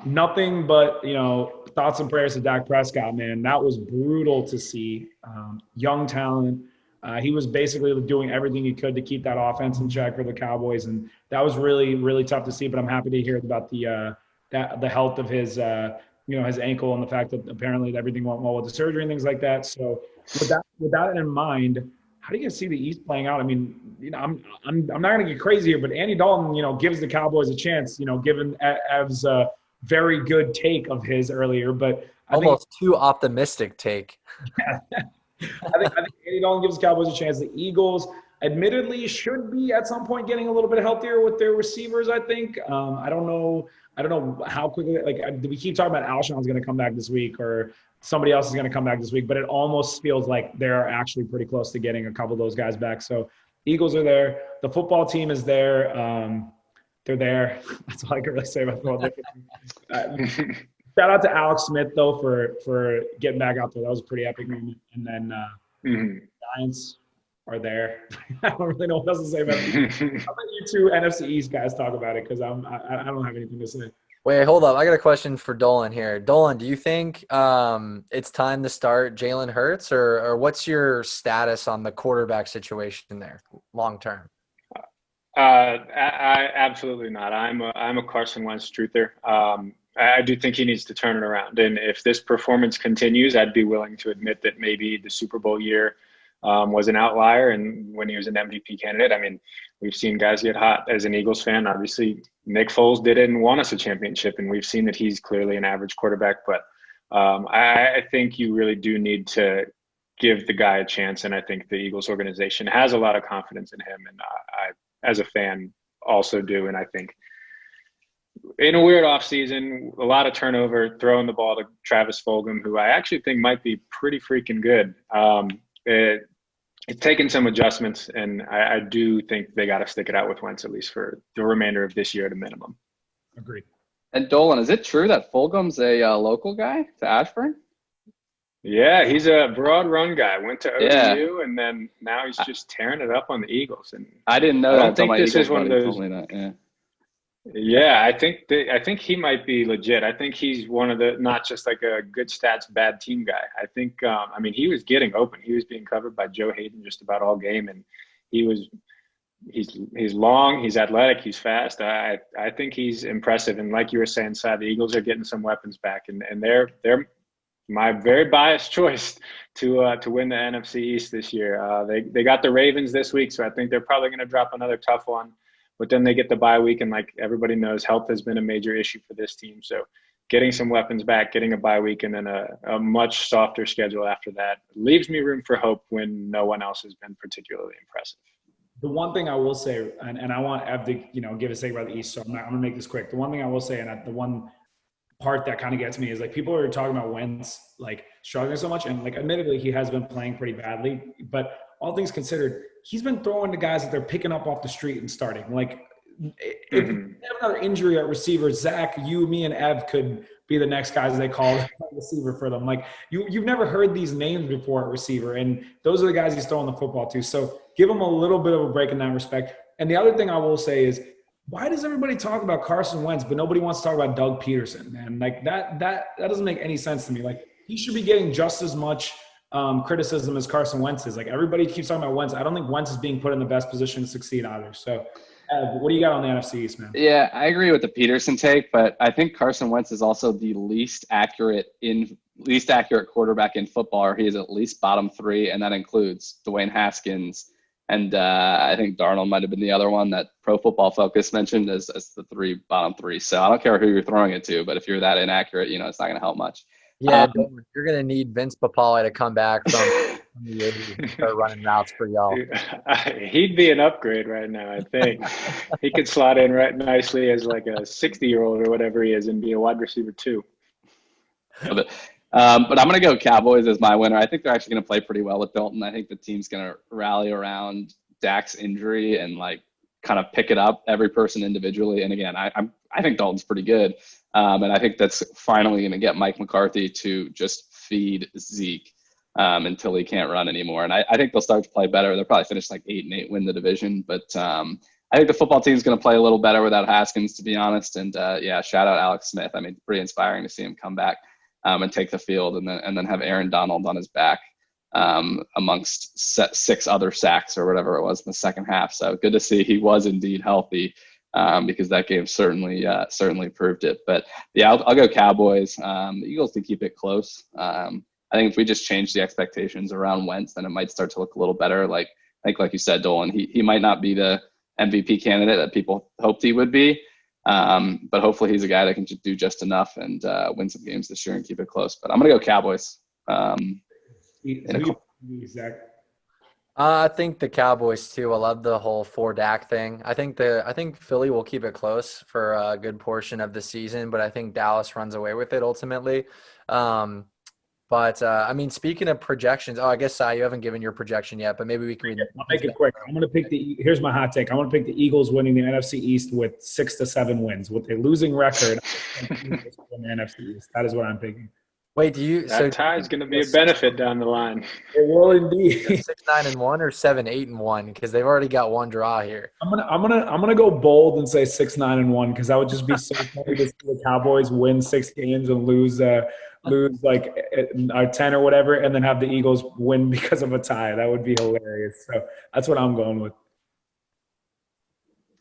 nothing but thoughts and prayers to Dak Prescott. Man, that was brutal to see. Young talent. He was basically doing everything he could to keep that offense in check for the Cowboys, and that was really, really tough to see. But I'm happy to hear about the health of his his ankle and the fact that apparently everything went well with the surgery and things like that. So with that in mind, how do you guys see the East playing out? I mean, I'm not going to get crazy here, but Andy Dalton, gives the Cowboys a chance. Given Ev's very good take of his earlier, but almost too optimistic take. I think Andy Dalton gives the Cowboys a chance. The Eagles, admittedly, should be at some point getting a little bit healthier with their receivers. I think. I don't know how quickly. Do we keep talking about Alshon's going to come back this week, or somebody else is going to come back this week? But it almost feels like they're actually pretty close to getting a couple of those guys back. So Eagles are there. The football team is there. They're there. That's all I can really say about the football team. Shout out to Alex Smith though for getting back out there. That was a pretty epic moment. And then Giants are there. I don't really know what else to say about it. I'll let you two NFC East guys talk about it because I don't have anything to say. Wait, hold up. I got a question for Dolan here. Dolan, do you think it's time to start Jalen Hurts, or what's your status on the quarterback situation there long term? I absolutely not. I'm a Carson Wentz truther. I do think he needs to turn it around. And if this performance continues, I'd be willing to admit that maybe the Super Bowl year was an outlier. And when he was an MVP candidate, I mean, we've seen guys get hot. As an Eagles fan, obviously, Nick Foles didn't won us a championship, and we've seen that he's clearly an average quarterback. But I think you really do need to give the guy a chance. And I think the Eagles organization has a lot of confidence in him. And I, as a fan, also do. And I think in a weird offseason, a lot of turnover, throwing the ball to Travis Fulgham, who I actually think might be pretty freaking good. It's taken some adjustments, and I do think they got to stick it out with Wentz at least for the remainder of this year at a minimum. Agreed. And Dolan, is it true that Fulgham's a local guy to Ashburn? Yeah, he's a broad run guy. Went to OU, and then now he's just tearing it up on the Eagles. And I didn't know that. I don't think this is one of those. Yeah. Yeah, I think he might be legit. I think he's one of the, not just like a good stats, bad team guy. I think, I mean, he was getting open. He was being covered by Joe Hayden just about all game, and he's long, he's athletic, he's fast. I think he's impressive. And like you were saying, Sai, the Eagles are getting some weapons back, and they're my very biased choice to win the NFC East this year. They got the Ravens this week, so I think they're probably going to drop another tough one. But then they get the bye week, and like everybody knows, health has been a major issue for this team. So getting some weapons back, getting a bye week, and then a much softer schedule after that leaves me room for hope when no one else has been particularly impressive. The one thing I will say, and I want Ev to give a say about the East, so I'm going to make this quick. The one thing I will say, and the one part that kind of gets me is like people are talking about Wentz like struggling so much, and like admittedly he has been playing pretty badly, but all things considered, he's been throwing to guys that they're picking up off the street and starting. Like if you have another injury at receiver, Zach, you, me, and Ev could be the next guys they call receiver for them. Like you've never heard these names before at receiver, and those are the guys he's throwing the football to. So give him a little bit of a break in that respect. And the other thing I will say is, why does everybody talk about Carson Wentz, but nobody wants to talk about Doug Peterson, man? Like that doesn't make any sense to me. Like he should be getting just as much criticism as Carson Wentz is. Like everybody keeps talking about Wentz. I don't think Wentz is being put in the best position to succurate either. So what do you got on the NFC East, man? Yeah, I agree with the Peterson take, but I think Carson Wentz is also the least accurate quarterback in football, or he is at least bottom three, and that includes Dwayne Haskins. And I think Darnold might have been the other one that Pro Football Focus mentioned as the bottom three. So I don't care who you're throwing it to, but if you're that inaccurate, it's not going to help much. Yeah, you're going to need Vince Papale to come back from from the 80s start running routes for y'all. He'd be an upgrade right now, I think. He could slot in right nicely as like a 60-year-old or whatever he is and be a wide receiver too. But I'm going to go Cowboys as my winner. I think they're actually going to play pretty well with Dalton. I think the team's going to rally around Dak's injury and like kind of pick it up, every person individually. And again, I think Dalton's pretty good. And I think that's finally going to get Mike McCarthy to just feed Zeke until he can't run anymore. And I think they'll start to play better. They'll probably finish like 8-8, win the division. But I think the football team's going to play a little better without Haskins, to be honest. And yeah, shout out Alex Smith. I mean, pretty inspiring to see him come back and take the field and then have Aaron Donald on his back amongst 6 other sacks or whatever it was in the second half. So good to see he was indeed healthy because that game certainly proved it. But yeah, I'll go Cowboys. The Eagles can keep it close. I think if we just change the expectations around Wentz, then it might start to look a little better. Like you said, Dolan, he might not be the MVP candidate that people hoped he would be. But hopefully he's a guy that can just do just enough and win some games this year and keep it close. But I'm going to go Cowboys. I think the Cowboys too. I love the whole 4 Dak thing. I think Philly will keep it close for a good portion of the season, but I think Dallas runs away with it ultimately. But I mean, speaking of projections, I guess you haven't given your projection yet, but maybe we can. I'll make it quick. I'm going to pick here's my hot take. I want to pick the Eagles winning the NFC East with 6 to 7 wins. With a losing record, the NFC East. That is what I'm picking. Wait, that tie is going to be a benefit down the line. It will indeed. 6-9-1 or 7-8-1 because they've already got one draw here. I'm gonna go bold and say 6-9-1 because that would just be so funny to see the Cowboys win 6 games and lose like 10 or whatever, and then have the Eagles win because of a tie. That would be hilarious. So that's what I'm going with.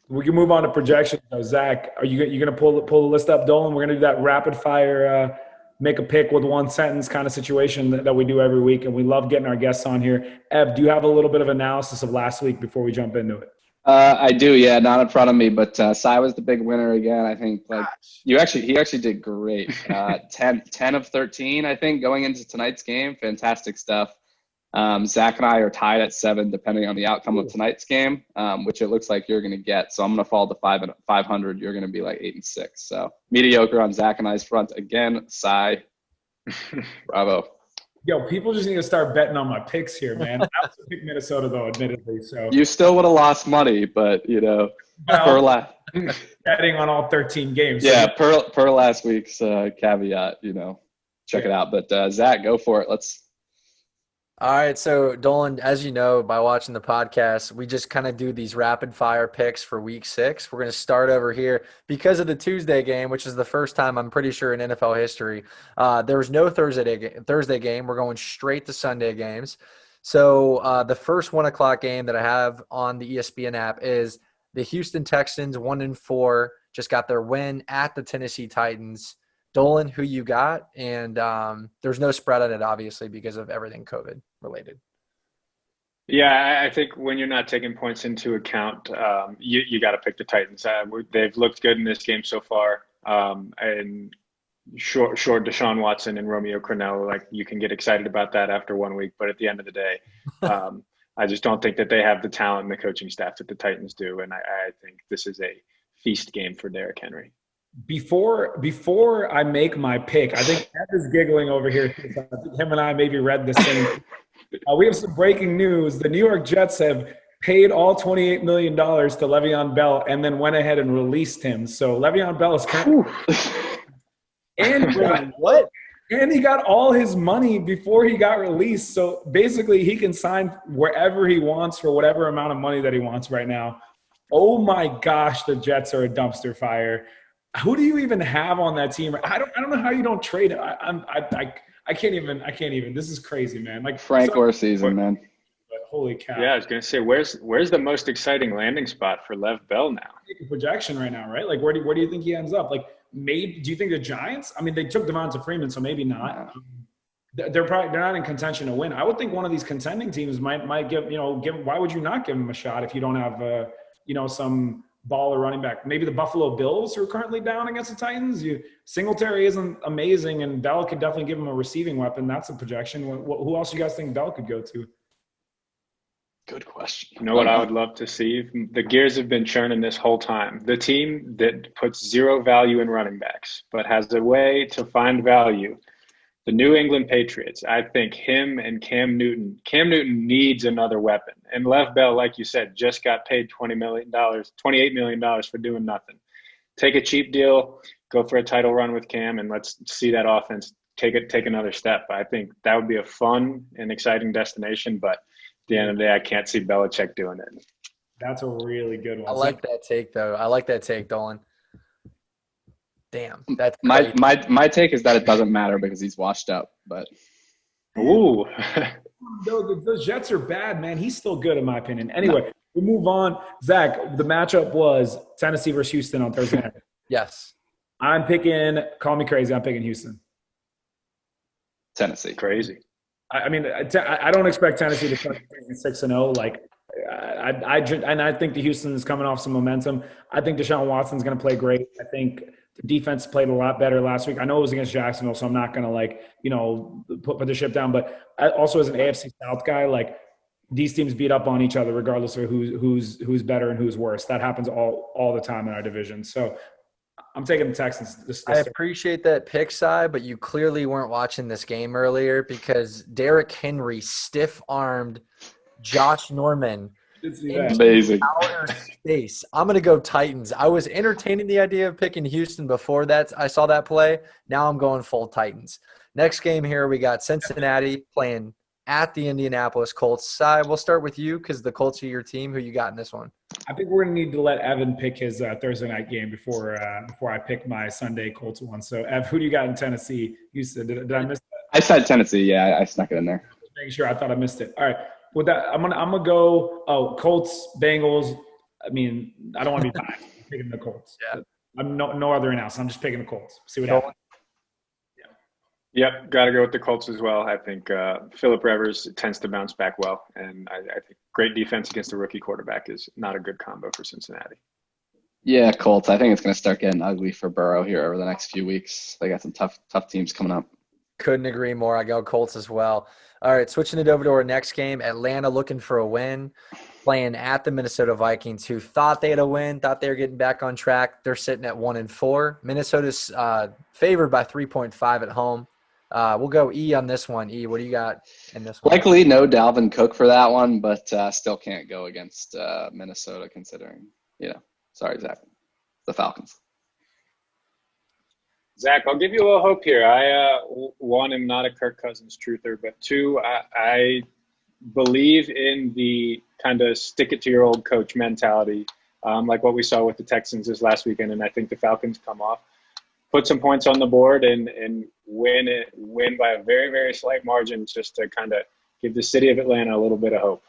We can move on to projections. So Zach, are you gonna pull the list up, Dolan? We're gonna do that rapid fire. Make a pick with one sentence kind of situation that we do every week. And we love getting our guests on here. Ev, do you have a little bit of analysis of last week before we jump into it? I do. Yeah. Not in front of me, but Cy was the big winner again. I think he actually did great. 10 of 13, I think, going into tonight's game. Fantastic stuff. Zach and I are tied at 7, depending on the outcome of tonight's game, which it looks like you're going to get. So I'm going to fall to 500. You're going to be like 8-6. So mediocre on Zach and I's front again. Cy, bravo. Yo, people just need to start betting on my picks here, man. I also picked Minnesota though, admittedly. So you still would have lost money, but betting on all 13 games. Yeah, per last week's caveat, check it out. But Zach, go for it. All right, so Dolan, as you know, by watching the podcast, we just kind of do these rapid fire picks for week 6. We're going to start over here because of the Tuesday game, which is the first time I'm pretty sure in NFL history. There was no Thursday game. We're going straight to Sunday games. So the first 1:00 game that I have on the ESPN app is the Houston Texans, 1-4, just got their win at the Tennessee Titans. Dolan, who you got? And there's no spread on it, obviously, because of everything COVID related. Yeah, I think when you're not taking points into account, you got to pick the Titans. They've looked good in this game so far. And short Deshaun Watson and Romeo Crennel, like you can get excited about that after 1 week. But at the end of the day, I just don't think that they have the talent and the coaching staff that the Titans do. And I think this is a feast game for Derrick Henry. Before I make my pick, I think Ed is giggling over here. I think him and I maybe read the same. We have some breaking news. The New York Jets have paid all $28 million to Le'Veon Bell and then went ahead and released him. So Le'Veon Bell is currently and he got all his money before he got released. So basically he can sign wherever he wants for whatever amount of money that he wants right now. Oh my gosh, the Jets are a dumpster fire. Who do you even have on that team? I don't know how you don't trade it. I can't even. This is crazy, man. Like Frank Gore season, man. Holy cow! Yeah, I was gonna say, where's the most exciting landing spot for Lev Bell now? Projection right now, right? Like where do you think he ends up? Like maybe do you think the Giants? I mean, they took Devonta Freeman, so maybe not. They're not in contention to win. I would think one of these contending teams might give. Why would you not give them a shot if you don't have some baller running back. Maybe the Buffalo Bills who are currently down against the Titans. Singletary isn't amazing, and Bell could definitely give him a receiving weapon. That's a projection. Who else do you guys think Bell could go to? Good question. You know what I would love to see? The gears have been churning this whole time. The team that puts zero value in running backs, but has a way to find value. The New England Patriots. I think him and Cam Newton. Cam Newton needs another weapon. And Lev Bell, like you said, just got paid $28 million for doing nothing. Take a cheap deal, go for a title run with Cam, and let's see that offense take another step. I think that would be a fun and exciting destination, but at the end of the day, I can't see Belichick doing it. That's a really good one. I like that take, though. I like that take, Dolan. Damn, that's my take is that it doesn't matter because he's washed up. But ooh, those Jets are bad, man. He's still good in my opinion. Anyway, we move on. Zach, the matchup was Tennessee versus Houston on Thursday night. Yes, I'm picking. Call me crazy. I'm picking Houston. Tennessee, crazy. I mean, I don't expect Tennessee to start 6-0. Like, I think the Houston is coming off some momentum. I think Deshaun Watson's going to play great. I think the defense played a lot better last week. I know it was against Jacksonville, so I'm not going to put the ship down. But also as an AFC South guy, like these teams beat up on each other regardless of who's better and who's worse. That happens all the time in our division. So I'm taking the Texans. I appreciate that pick, Si, but you clearly weren't watching this game earlier because Derrick Henry stiff-armed Josh Norman amazing outer space. I'm going to go Titans. I was entertaining the idea of picking Houston before that. I saw that play. Now I'm going full Titans. Next game here, we got Cincinnati playing at the Indianapolis Colts. Si, we'll start with you because the Colts are your team. Who you got in this one? I think we're going to need to let Evan pick his Thursday night game before I pick my Sunday Colts one. So, Ev, who do you got in Tennessee? Houston. Did I miss that? I said Tennessee. Yeah, I snuck it in there. Just making sure. I thought I missed it. All right. With that, I'm gonna go. Colts, Bengals. I mean, I don't want to be biased. I'm picking the Colts. Yeah. I'm no other analysis. I'm just picking the Colts. See what happens. Yep, got to go with the Colts as well. I think Phillip Rivers tends to bounce back well, and I think great defense against a rookie quarterback is not a good combo for Cincinnati. Yeah, Colts. I think it's going to start getting ugly for Burrow here over the next few weeks. They got some tough teams coming up. Couldn't agree more. I go Colts as well. All right, switching it over to our next game. Atlanta looking for a win, playing at the Minnesota Vikings, who thought they had a win, thought they were getting back on track. They're sitting at 1-4. Minnesota's favored by 3.5 at home. We'll go E on this one. E, what do you got in this one? Likely no Dalvin Cook for that one, but still can't go against Minnesota considering, sorry, Zach, the Falcons. Zach, I'll give you a little hope here. One, am not a Kirk Cousins truther, but two, I believe in the kind of stick it to your old coach mentality, like what we saw with the Texans this last weekend, and I think the Falcons come off, put some points on the board, and win by a very, very slight margin, just to kind of give the city of Atlanta a little bit of hope.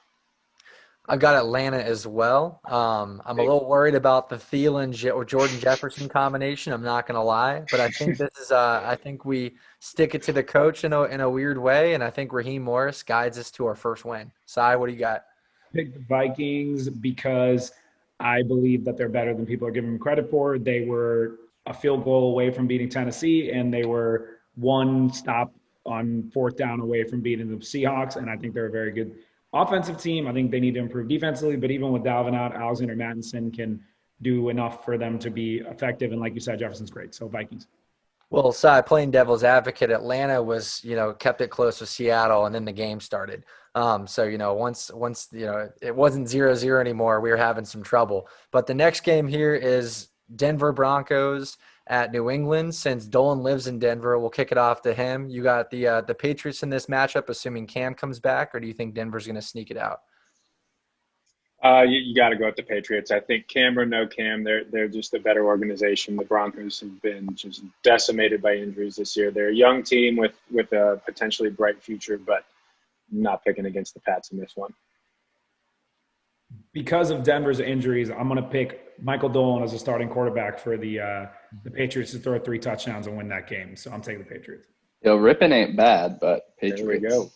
I've got Atlanta as well. I'm a little worried about the Thielen or Jordan Jefferson combination. I'm not going to lie, but I think this is. I think we stick it to the coach in a weird way, and I think Raheem Morris guides us to our first win. Sai, what do you got? Pick the Vikings because I believe that they're better than people are giving them credit for. They were a field goal away from beating Tennessee, and they were one stop on fourth down away from beating the Seahawks, and I think they're a very good offensive team. I think they need to improve defensively, but even with Dalvin out, Alexander Mattison can do enough for them to be effective. And like you said, Jefferson's great. So Vikings. Well, Si, playing devil's advocate, Atlanta was, kept it close with Seattle, and then the game started. Once it wasn't 0-0 anymore, we were having some trouble. But the next game here is Denver Broncos at New England. Since Dolan lives in Denver, we'll kick it off to him. You got the Patriots in this matchup, assuming Cam comes back, or do you think Denver's going to sneak it out? You got to go with the Patriots. I think Cam or no Cam, they're just a better organization. The Broncos have been just decimated by injuries this year. They're a young team with a potentially bright future, but not picking against the Pats in this one. Because of Denver's injuries, I'm going to pick Michael Dolan as a starting quarterback for the Patriots to throw 3 touchdowns and win that game. So I'm taking the Patriots. Rippin' ain't bad, but Patriots. There we go.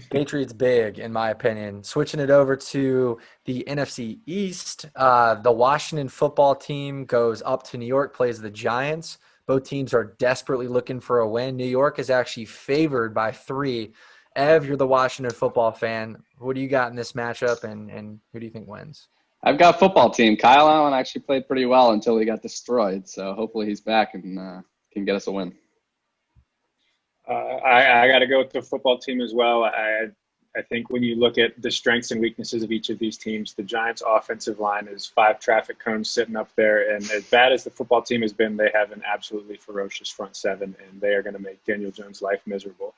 Patriots big, in my opinion. Switching it over to the NFC East, the Washington football team goes up to New York, plays the Giants. Both teams are desperately looking for a win. New York is actually favored by 3. Ev, you're the Washington football fan. What do you got in this matchup, and who do you think wins? I've got a football team. Kyle Allen actually played pretty well until he got destroyed. So hopefully he's back and can get us a win. I got to go with the football team as well. I think when you look at the strengths and weaknesses of each of these teams, the Giants' offensive line is 5 traffic cones sitting up there. And as bad as the football team has been, they have an absolutely ferocious front 7, and they are going to make Daniel Jones' life miserable.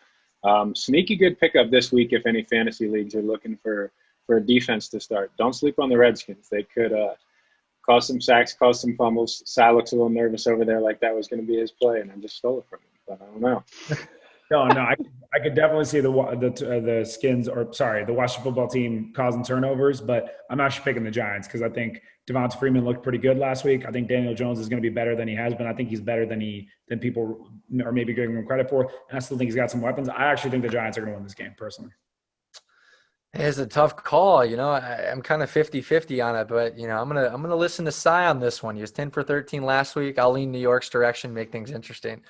Sneaky good pickup this week if any fantasy leagues are looking for a defense to start. Don't sleep on the Redskins. They could cause some sacks, cause some fumbles. Cy looks a little nervous over there like that was going to be his play, and I just stole it from him. But I don't know. No, I could definitely see the Washington football team causing turnovers, but I'm actually picking the Giants because I think Devonta Freeman looked pretty good last week. I think Daniel Jones is going to be better than he has been. I think he's better than people are maybe giving him credit for, and I still think he's got some weapons. I actually think the Giants are going to win this game personally. It's a tough call. I'm kind of 50-50 on it, but I'm gonna listen to Cy on this one. He was 10 for 13 last week. I'll lean New York's direction, make things interesting.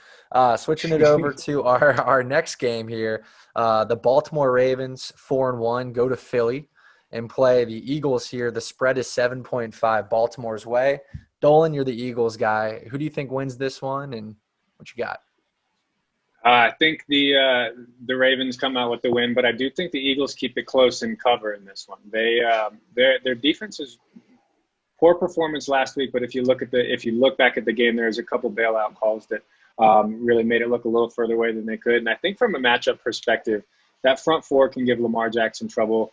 Switching it over to our next game here, the Baltimore Ravens 4-1 go to Philly and play the Eagles here. The spread is 7.5 Baltimore's way. Dolan, you're the Eagles guy. Who do you think wins this one, and what you got? I think the Ravens come out with the win, but I do think the Eagles keep it close and cover in this one. Their defense is poor performance last week, but if you look back at the game, there's a couple bailout calls that really made it look a little further away than they could. And I think from a matchup perspective, that front 4 can give Lamar Jackson trouble.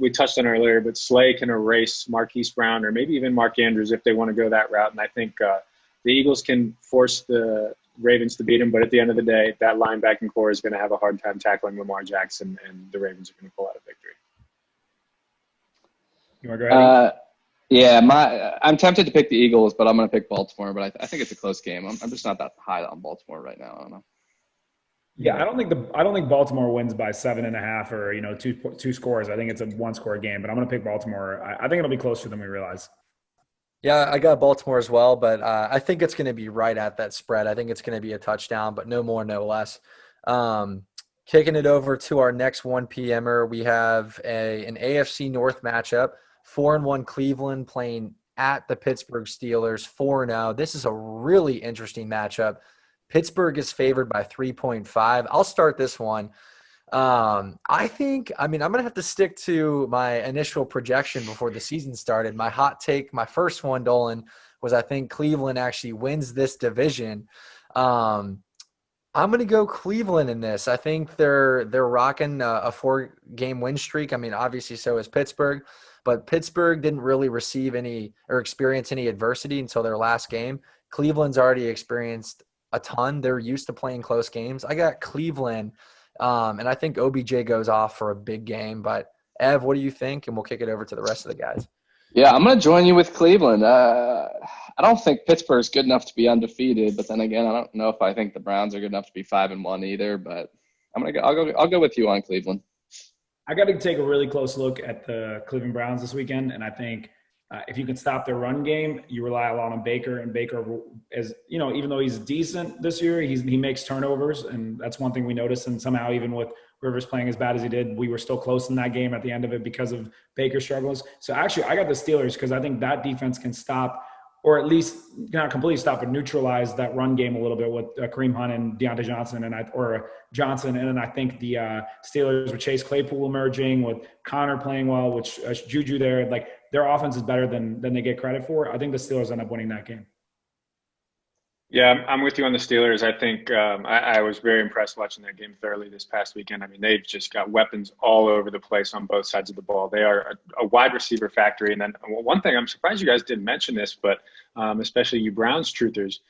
We touched on earlier, but Slay can erase Marquise Brown or maybe even Mark Andrews if they want to go that route. And I think the Eagles can force the Ravens to beat him, but at the end of the day, that linebacking core is going to have a hard time tackling Lamar Jackson, and the Ravens are going to pull out a victory. You want to go ahead? Yeah, I'm tempted to pick the Eagles, but I'm going to pick Baltimore. But I think it's a close game. I'm just not that high on Baltimore right now. I don't know. Yeah, I don't think Baltimore wins by 7.5 or two scores. I think it's a 1-score game, but I'm going to pick Baltimore. I think it'll be closer than we realize. Yeah, I got Baltimore as well, but I think it's going to be right at that spread. I think it's going to be a touchdown, but no more, no less. Kicking it over to our next 1 p.m.er, we have an AFC North matchup. 4-1 Cleveland playing at the Pittsburgh Steelers, 4-0. This is a really interesting matchup. Pittsburgh is favored by 3.5. I'll start this one. I'm going to have to stick to my initial projection before the season started. My hot take, my first one, Dolan, was I think Cleveland actually wins this division. I'm going to go Cleveland in this. I think they're rocking a 4-game win streak. Obviously so is Pittsburgh, but Pittsburgh didn't really receive any or experience any adversity until their last game. Cleveland's already experienced a ton. They're used to playing close games. I got Cleveland. And I think OBJ goes off for a big game. But, Ev, what do you think? And we'll kick it over to the rest of the guys. Yeah, I'm going to join you with Cleveland. I don't think Pittsburgh's good enough to be undefeated. But then again, I don't know if I think the Browns are good enough to be 5-1 either. But I'll go with you on Cleveland. I got to take a really close look at the Cleveland Browns this weekend. And I think if you can stop their run game, you rely a lot on Baker. And Baker, even though he's decent this year, he makes turnovers. And that's one thing we noticed. And somehow, even with Rivers playing as bad as he did, we were still close in that game at the end of it because of Baker's struggles. So actually, I got the Steelers because I think that defense can stop, or at least not completely stop, but neutralize that run game a little bit with Kareem Hunt and Deontay Johnson or Johnson. And then I think the Steelers with Chase Claypool emerging, with Connor playing well, which Juju there, like their offense is better than they get credit for. I think the Steelers end up winning that game. Yeah, I'm with you on the Steelers. I think I was very impressed watching that game thoroughly this past weekend. They've just got weapons all over the place on both sides of the ball. They are a wide receiver factory. And then one thing, I'm surprised you guys didn't mention this, but especially you Browns truthers,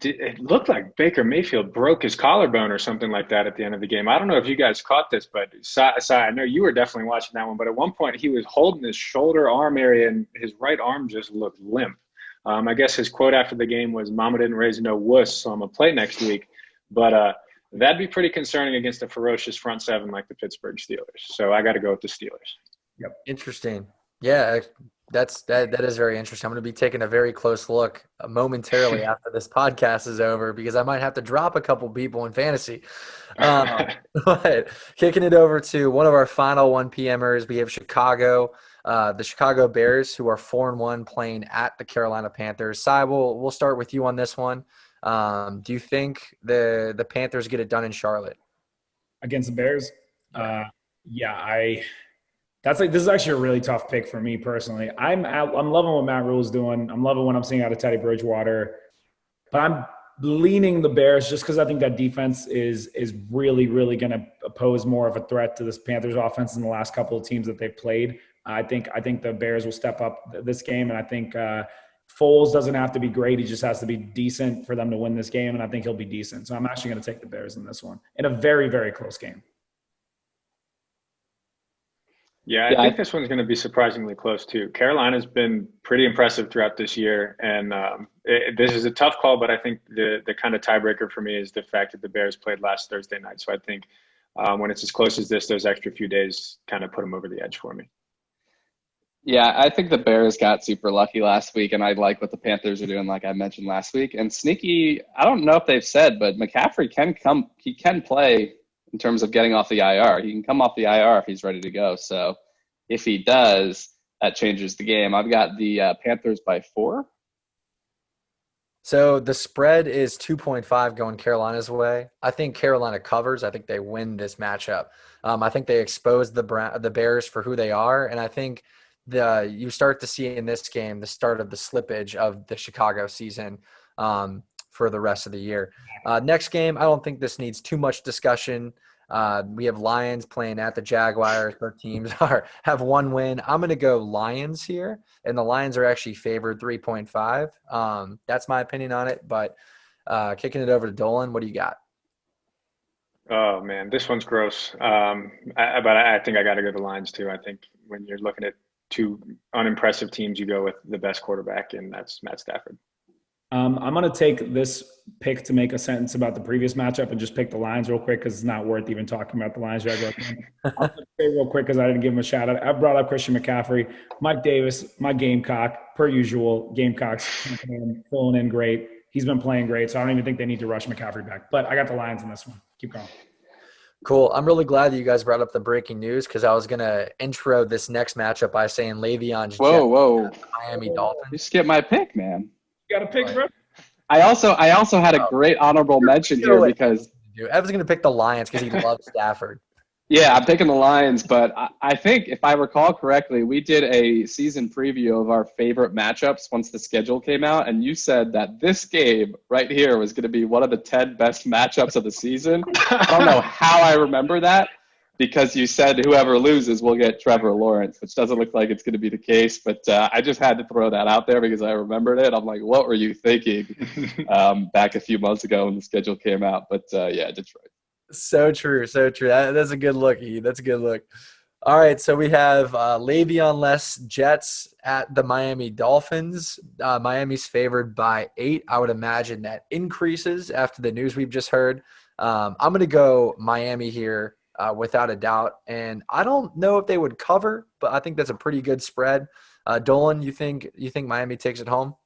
it looked like Baker Mayfield broke his collarbone or something like that at the end of the game. I don't know if you guys caught this, but Sai, I know you were definitely watching that one. But at one point, he was holding his shoulder arm area, and his right arm just looked limp. I guess his quote after the game was, "Mama didn't raise no wuss, so I'm going to play next week." But that'd be pretty concerning against a ferocious front seven like the Pittsburgh Steelers. So I got to go with the Steelers. Yep. Interesting. Yeah, that is very interesting. I'm going to be taking a very close look momentarily after this podcast is over because I might have to drop a couple people in fantasy. But kicking it over to one of our final 1 p.m.ers, we have Chicago, the Chicago Bears, who are 4-1 playing at the Carolina Panthers. Cy, we'll start with you on this one. Do you think the Panthers get it done in Charlotte against the Bears? This is actually a really tough pick for me personally. I'm loving what Matt Rule's doing. I'm loving what I'm seeing out of Teddy Bridgewater, but I'm leaning the Bears just because I think that defense is really, really going to pose more of a threat to this Panthers offense in the last couple of teams that they've played. I think the Bears will step up this game, and I think Foles doesn't have to be great. He just has to be decent for them to win this game, and I think he'll be decent. So I'm actually going to take the Bears in this one in a very, very close game. Yeah, I think this one's going to be surprisingly close too. Carolina's been pretty impressive throughout this year, and this is a tough call, but I think the kind of tiebreaker for me is the fact that the Bears played last Thursday night. So I think when it's as close as this, those extra few days kind of put them over the edge for me. Yeah, I think the Bears got super lucky last week, and I like what the Panthers are doing, like I mentioned last week. And sneaky, I don't know if they've said, but McCaffrey he can play in terms of getting off the IR. He can come off the IR if he's ready to go. So if he does, that changes the game. I've got the Panthers by 4. So the spread is 2.5 going Carolina's way. I think Carolina covers. I think they win this matchup. I think they expose the Bears for who they are, and I think you start to see in this game the start of the slippage of the Chicago season for the rest of the year. Next game, I don't think this needs too much discussion. We have Lions playing at the Jaguars. Both teams have 1 win. I'm going to go Lions here, and the Lions are actually favored 3.5. That's my opinion on it, but kicking it over to Dolan, what do you got? Oh, man, this one's gross. But I think I got to go the Lions too. I think when you're looking at 2 unimpressive teams, you go with the best quarterback, and that's Matt Stafford. I'm going to take this pick to make a sentence about the previous matchup and just pick the Lions real quick because it's not worth even talking about the Lions. I'm going to say real quick because I didn't give him a shout out. I brought up Christian McCaffrey, Mike Davis, my Gamecock, per usual. Gamecocks filling in great. He's been playing great, so I don't even think they need to rush McCaffrey back. But I got the Lions in this one. Keep going. Cool. I'm really glad that you guys brought up the breaking news because I was going to intro this next matchup by saying Le'Veon's Whoa. Miami Dolphins. You skipped my pick, man. You got a pick, bro? I also had a great honorable mention here because Evan's going to pick the Lions because he loves Stafford. Yeah, I'm picking the Lions, but I think if I recall correctly, we did a season preview of our favorite matchups once the schedule came out, and you said that this game right here was going to be one of the 10 best matchups of the season. I don't know how I remember that because you said whoever loses will get Trevor Lawrence, which doesn't look like it's going to be the case, but I just had to throw that out there because I remembered it. I'm like, what were you thinking back a few months ago when the schedule came out? But yeah, Detroit. So true. That's a good look, E. That's a good look. All right, so we have Le'Veon-less Jets at the Miami Dolphins. Miami's favored by 8. I would imagine that increases after the news we've just heard. I'm going to go Miami here without a doubt, and I don't know if they would cover, but I think that's a pretty good spread. Dolan, you think Miami takes it home?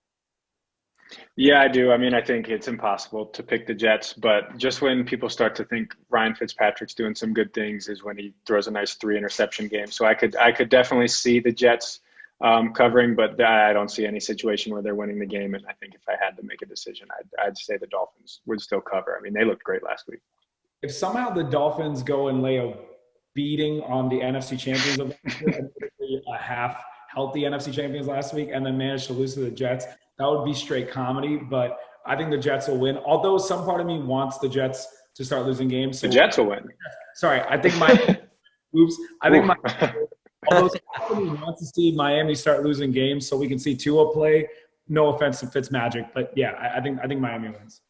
Yeah, I do. I mean, I think it's impossible to pick the Jets, but just when people start to think Ryan Fitzpatrick's doing some good things is when he throws a nice 3 interception game. So I could definitely see the Jets covering, but I don't see any situation where they're winning the game. And I think if I had to make a decision, I'd say the Dolphins would still cover. I mean, they looked great last week. If somehow the Dolphins go and lay a beating on the NFC champions of a half healthy NFC champions last week and then manage to lose to the Jets, that would be straight comedy, but I think the Jets will win. Although some part of me wants the Jets to start losing games. So the Jets will win. Sorry, I think my oops. I think although some part of me wants to see Miami start losing games so we can see Tua play. No offense to Fitzmagic, but yeah, I think Miami wins.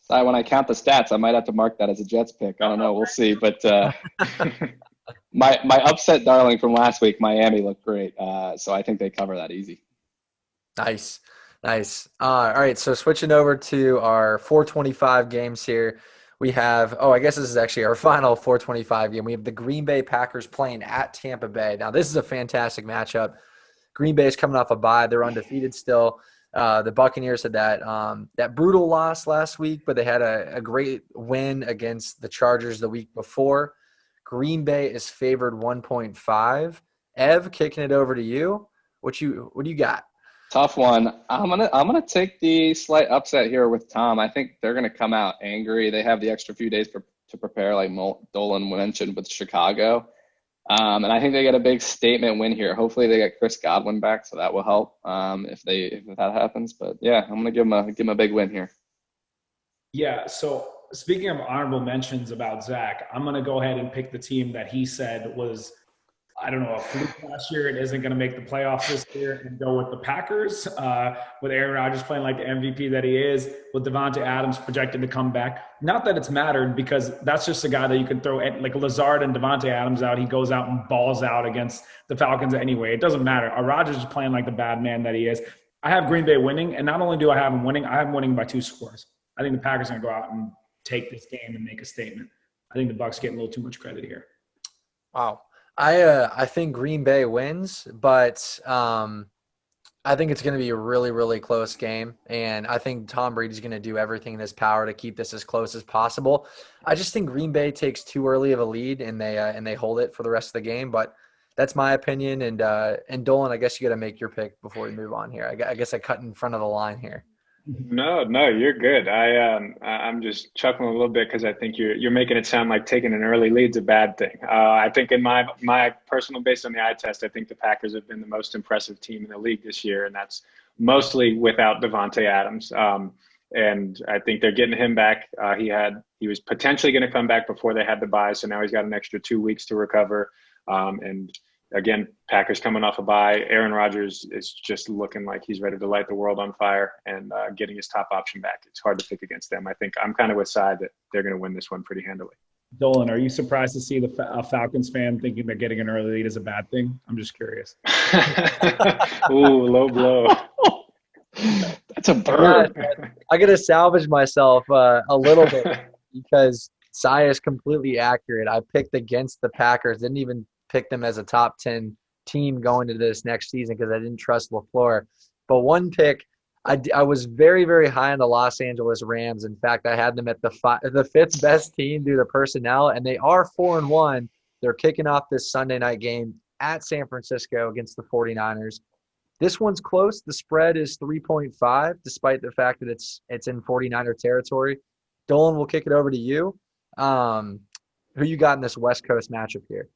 So when I count the stats, I might have to mark that as a Jets pick. I don't know. We'll see. But my upset darling from last week, Miami, looked great. So I think they cover that easy. Nice. All right, so switching over to our 425 games here, we have, I guess this is actually our final 425 game. We have the Green Bay Packers playing at Tampa Bay. Now, this is a fantastic matchup. Green Bay is coming off a bye. They're undefeated still. The Buccaneers had that brutal loss last week, but they had a great win against the Chargers the week before. Green Bay is favored 1.5. Ev, kicking it over to you. What do you got? Tough one. I'm gonna take the slight upset here with Tom. I think they're gonna come out angry. They have the extra few days to prepare, like Dolan mentioned with Chicago, and I think they get a big statement win here. Hopefully, they get Chris Godwin back, so that will help if that happens. But yeah, I'm gonna give them a big win here. Yeah. So speaking of honorable mentions about Zach, I'm gonna go ahead and pick the team that he said was, I don't know, a fluke last year. It isn't going to make the playoffs this year, and go with the Packers, with Aaron Rodgers playing like the MVP that he is, with Devontae Adams projected to come back. Not that it's mattered, because that's just a guy that you can throw at, like Lazard and Devontae Adams out. He goes out and balls out against the Falcons anyway. It doesn't matter. Rodgers is playing like the bad man that he is. I have Green Bay winning, and not only do I have him winning, I have him winning by 2 scores. I think the Packers are going to go out and take this game and make a statement. I think the Bucs getting a little too much credit here. Wow. I think Green Bay wins, but I think it's going to be a really, really close game, and I think Tom Brady's going to do everything in his power to keep this as close as possible. I just think Green Bay takes too early of a lead, and they hold it for the rest of the game. But that's my opinion. And Dolan, I guess you got to make your pick before we move on here. I guess I cut in front of the line here. No, you're good. I'm just chuckling a little bit because I think you're making it sound like taking an early lead's a bad thing. I think in my personal, based on the eye test, I think the Packers have been the most impressive team in the league this year, and that's mostly without Devontae Adams. And I think they're getting him back. He was potentially going to come back before they had the bye, so now he's got an extra 2 weeks to recover. And again, Packers coming off a bye. Aaron Rodgers is just looking like he's ready to light the world on fire, and getting his top option back. It's hard to pick against them. I think I'm kind of with Cy that they're going to win this one pretty handily. Dolan, are you surprised to see a Falcons fan thinking that getting an early lead is a bad thing? I'm just curious. Ooh, low blow. That's a bird. I got to salvage myself a little bit because Cy is completely accurate. I picked against the Packers, didn't even pick them as a top 10 team going into this next season because I didn't trust LaFleur. But one pick, I was very, very high on the Los Angeles Rams. In fact, I had them at the fifth best team due to personnel, and they are 4-1. They're kicking off this Sunday night game at San Francisco against the 49ers. This one's close. The spread is 3.5, despite the fact that it's in 49er territory. Dolan, we'll kick it over to you. Who you got in this West Coast matchup here?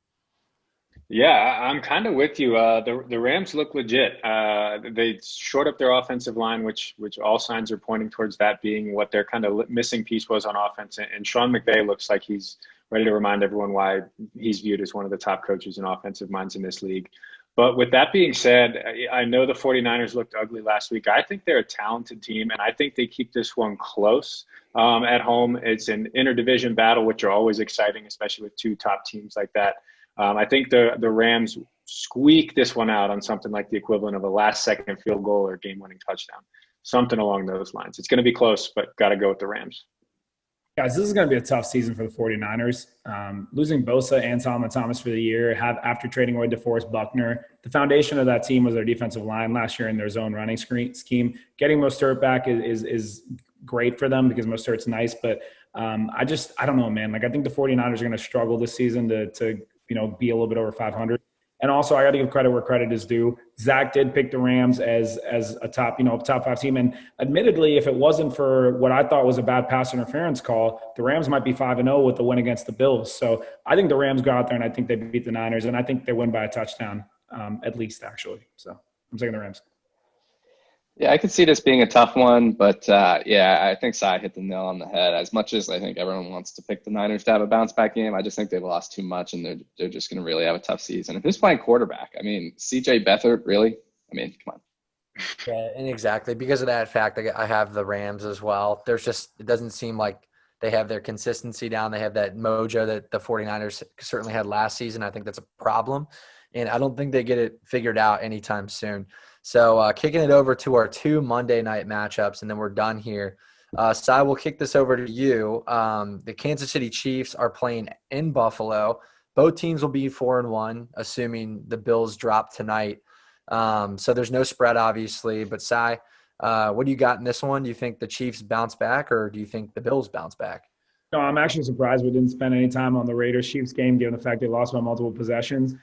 Yeah, I'm kind of with you. The Rams look legit. They shored up their offensive line, which all signs are pointing towards that being what their kind of missing piece was on offense. And Sean McVay looks like he's ready to remind everyone why he's viewed as one of the top coaches and offensive minds in this league. But with that being said, I know the 49ers looked ugly last week. I think they're a talented team, and I think they keep this one close at home. It's an interdivision battle, which are always exciting, especially with two top teams like that. I think the Rams squeak this one out on something like the equivalent of a last-second field goal or game-winning touchdown, something along those lines. It's going to be close, but got to go with the Rams. Guys, this is going to be a tough season for the 49ers. Losing Bosa and Thomas for the year, after trading away DeForest Buckner. The foundation of that team was their defensive line last year in their zone running scheme. Getting Mostert back is great for them because Mostert's nice, but I don't know, man. Like, I think the 49ers are going to struggle this season to be a little bit over 500. And also, I got to give credit where credit is due. Zach did pick the Rams as a top 5 team. And admittedly, if it wasn't for what I thought was a bad pass interference call, the Rams might be 5-0 with the win against the Bills. So I think the Rams go out there and I think they beat the Niners, and I think they win by a touchdown, at least, actually. So I'm taking the Rams. Yeah, I could see this being a tough one, but I think Cy hit the nail on the head. As much as I think everyone wants to pick the Niners to have a bounce-back game, I just think they've lost too much, and they're just going to really have a tough season. And who's playing quarterback? I mean, C.J. Beathard, really? I mean, come on. Yeah, and exactly. Because of that fact, I have the Rams as well. It doesn't seem like they have their consistency down. They have that mojo that the 49ers certainly had last season. I think that's a problem, and I don't think they get it figured out anytime soon. So kicking it over to our 2 Monday night matchups, and then we're done here. Cy, we'll kick this over to you. The Kansas City Chiefs are playing in Buffalo. Both teams will be 4-1, assuming the Bills drop tonight. So there's no spread, obviously. But Cy, what do you got in this one? Do you think the Chiefs bounce back, or do you think the Bills bounce back? No, I'm actually surprised we didn't spend any time on the Raiders-Chiefs game, given the fact they lost by multiple possessions.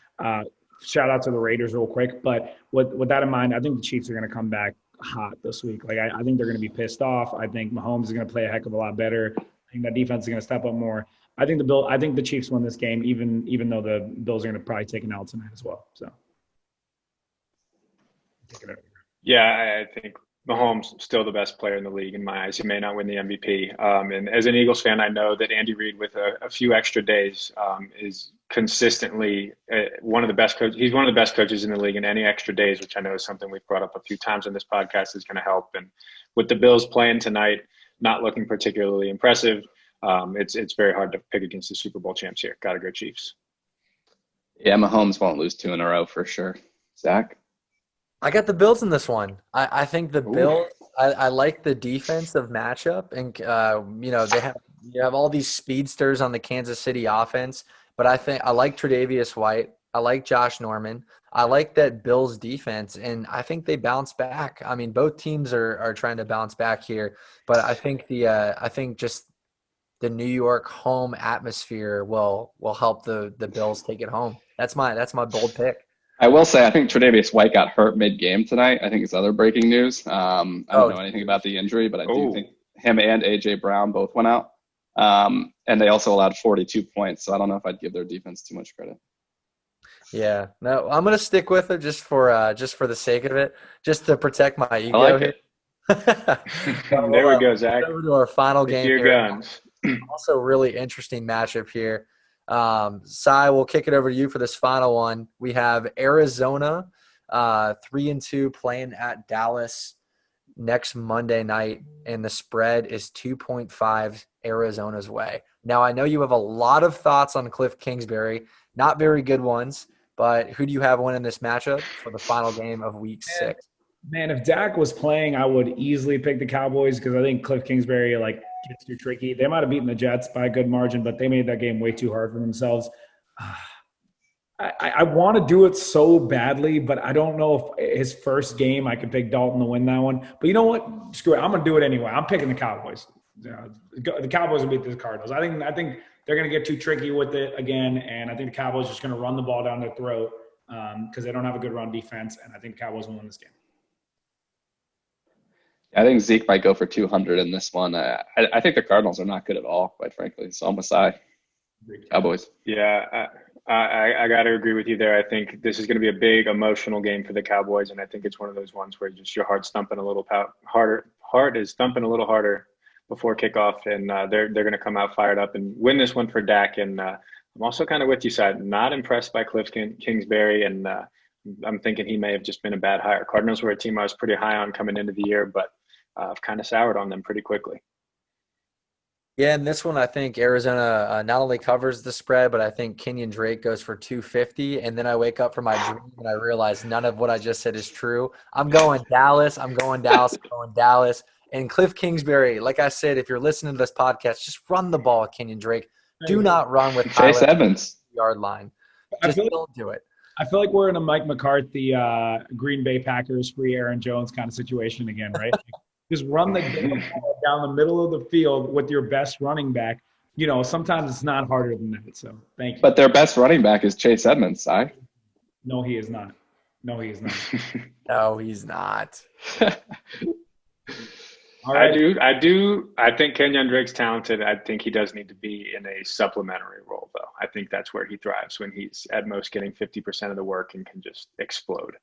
Shout out to the Raiders real quick. But with that in mind, I think the Chiefs are going to come back hot this week. Like, I think they're going to be pissed off. I think Mahomes is going to play a heck of a lot better. I think that defense is going to step up more. I think the Chiefs win this game, even though the Bills are going to probably take an L tonight as well. So, yeah, I think Mahomes still the best player in the league in my eyes. He may not win the MVP. And as an Eagles fan, I know that Andy Reid, with a few extra days, is consistently one of the best coaches. He's one of the best coaches in the league, and any extra days, which I know is something we've brought up a few times on this podcast, is going to help. And with the Bills playing tonight, not looking particularly impressive, it's very hard to pick against the Super Bowl champs here. Got to go Chiefs. Yeah, Mahomes won't lose 2 in a row for sure. Zach? I got the Bills in this one. I think the Bills. I like the defensive matchup, and you have all these speedsters on the Kansas City offense. But I like Tre'Davious White. I like Josh Norman. I like that Bills defense, and I think they bounce back. I mean, both teams are trying to bounce back here, but I think just the New York home atmosphere will help the Bills take it home. That's my bold pick. I will say, I think Tre'Davious White got hurt mid-game tonight. I think it's other breaking news. I don't know anything about the injury, but I do think him and A.J. Brown both went out. And they also allowed 42 points, so I don't know if I'd give their defense too much credit. Yeah. No, I'm going to stick with it just for the sake of it, just to protect my ego. I like here. There we go, Zach. Over to our final game your here. guns. Also, really interesting matchup here. Cy, we'll kick it over to you for this final one. We have Arizona, 3-2, playing at Dallas next Monday night, and the spread is 2.5 Arizona's way. Now, I know you have a lot of thoughts on Cliff Kingsbury, not very good ones, but who do you have winning this matchup for the final game of Week 6? Man, if Dak was playing, I would easily pick the Cowboys because I think Cliff Kingsbury gets too tricky. They might have beaten the Jets by a good margin, but they made that game way too hard for themselves. I want to do it so badly, but I don't know if his first game I could pick Dalton to win that one. But you know what? Screw it. I'm going to do it anyway. I'm picking the Cowboys. The Cowboys will beat the Cardinals. I think they're going to get too tricky with it again, and I think the Cowboys are just going to run the ball down their throat because they don't have a good run defense, and I think the Cowboys will win this game. I think Zeke might go for 200 in this one. I think the Cardinals are not good at all, quite frankly. So I'm with Cy. Cowboys. Yeah, I got to agree with you there. I think this is going to be a big emotional game for the Cowboys, and I think it's one of those ones where just your heart's thumping a little harder. Heart is thumping a little harder before kickoff, and they're going to come out fired up and win this one for Dak. And I'm also kind of with you, Side. Not impressed by Cliff Kingsbury, and I'm thinking he may have just been a bad hire. Cardinals were a team I was pretty high on coming into the year, but I've kind of soured on them pretty quickly. Yeah, and this one I think Arizona not only covers the spread, but I think Kenyon Drake goes for 250. And then I wake up from my dream and I realize none of what I just said is true. I'm going Dallas. I'm going Dallas. And Cliff Kingsbury, like I said, if you're listening to this podcast, just run the ball, Kenyon Drake. Do not run with Chase Evans yard line. Just don't do it. I feel like we're in a Mike McCarthy, Green Bay Packers free Aaron Jones kind of situation again, right? Just run the game down the middle of the field with your best running back. You know, sometimes it's not harder than that. So thank you. But their best running back is Chase Edmonds, Si. No, he is not. No, he's not. All right. I do. I think Kenyon Drake's talented. I think he does need to be in a supplementary role, though. I think that's where he thrives, when he's at most getting 50% of the work and can just explode.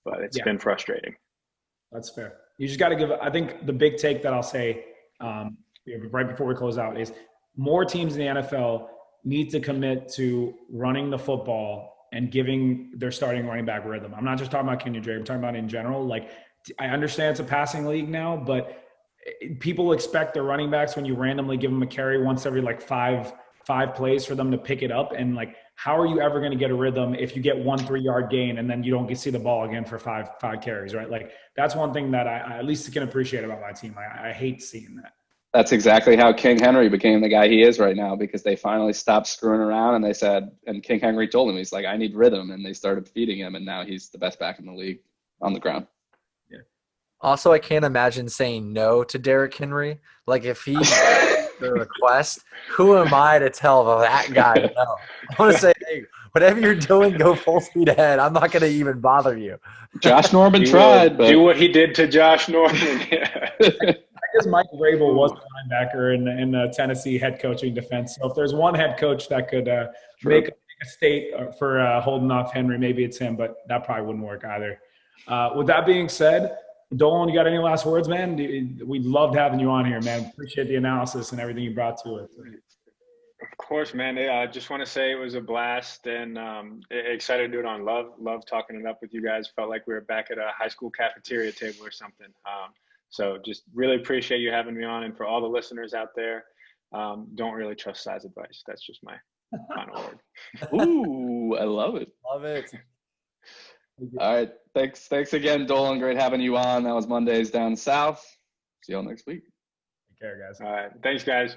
But it's been frustrating. That's fair. You just got to give – I think the big take that I'll say right before we close out is more teams in the NFL need to commit to running the football and giving their starting running back rhythm. I'm not just talking about Kenyon Drake. I'm talking about in general. Like, I understand it's a passing league now, but people expect their running backs, when you randomly give them a carry once every five plays, for them to pick it up. And how are you ever going to get a rhythm if you get 1 3-yard gain and then you don't get to see the ball again for five carries, right? That's one thing that I at least can appreciate about my team. I hate seeing that. That's exactly how King Henry became the guy he is right now, because they finally stopped screwing around and they said, and King Henry told him, he's like, I need rhythm. And they started feeding him. And now he's the best back in the league on the ground. Yeah. Also, I can't imagine saying no to Derrick Henry. Like, if he the request, who am I to tell that guy no? I want to say, hey, whatever you're doing, go full speed ahead. I'm not going to even bother you. Josh Norman tried, but do what he did to Josh Norman. Yeah. I guess Mike Vrabel was a linebacker in the Tennessee head coaching defense. So if there's one head coach that could make a state for holding off Henry, maybe it's him, but that probably wouldn't work either. With that being said, Dolan, you got any last words, man? We loved having you on here, man. Appreciate the analysis and everything you brought to it. Of course, man. I just want to say it was a blast, and excited to do it on Love talking it up with you guys. Felt like we were back at a high school cafeteria table or something. So just really appreciate you having me on. And for all the listeners out there, don't really trust size advice. That's just my final word. Ooh, I love it. Love it. All right. Thanks again, Dolan. Great having you on. That was Mondays Down South. See y'all next week. Take care, guys. All right. Thanks, guys.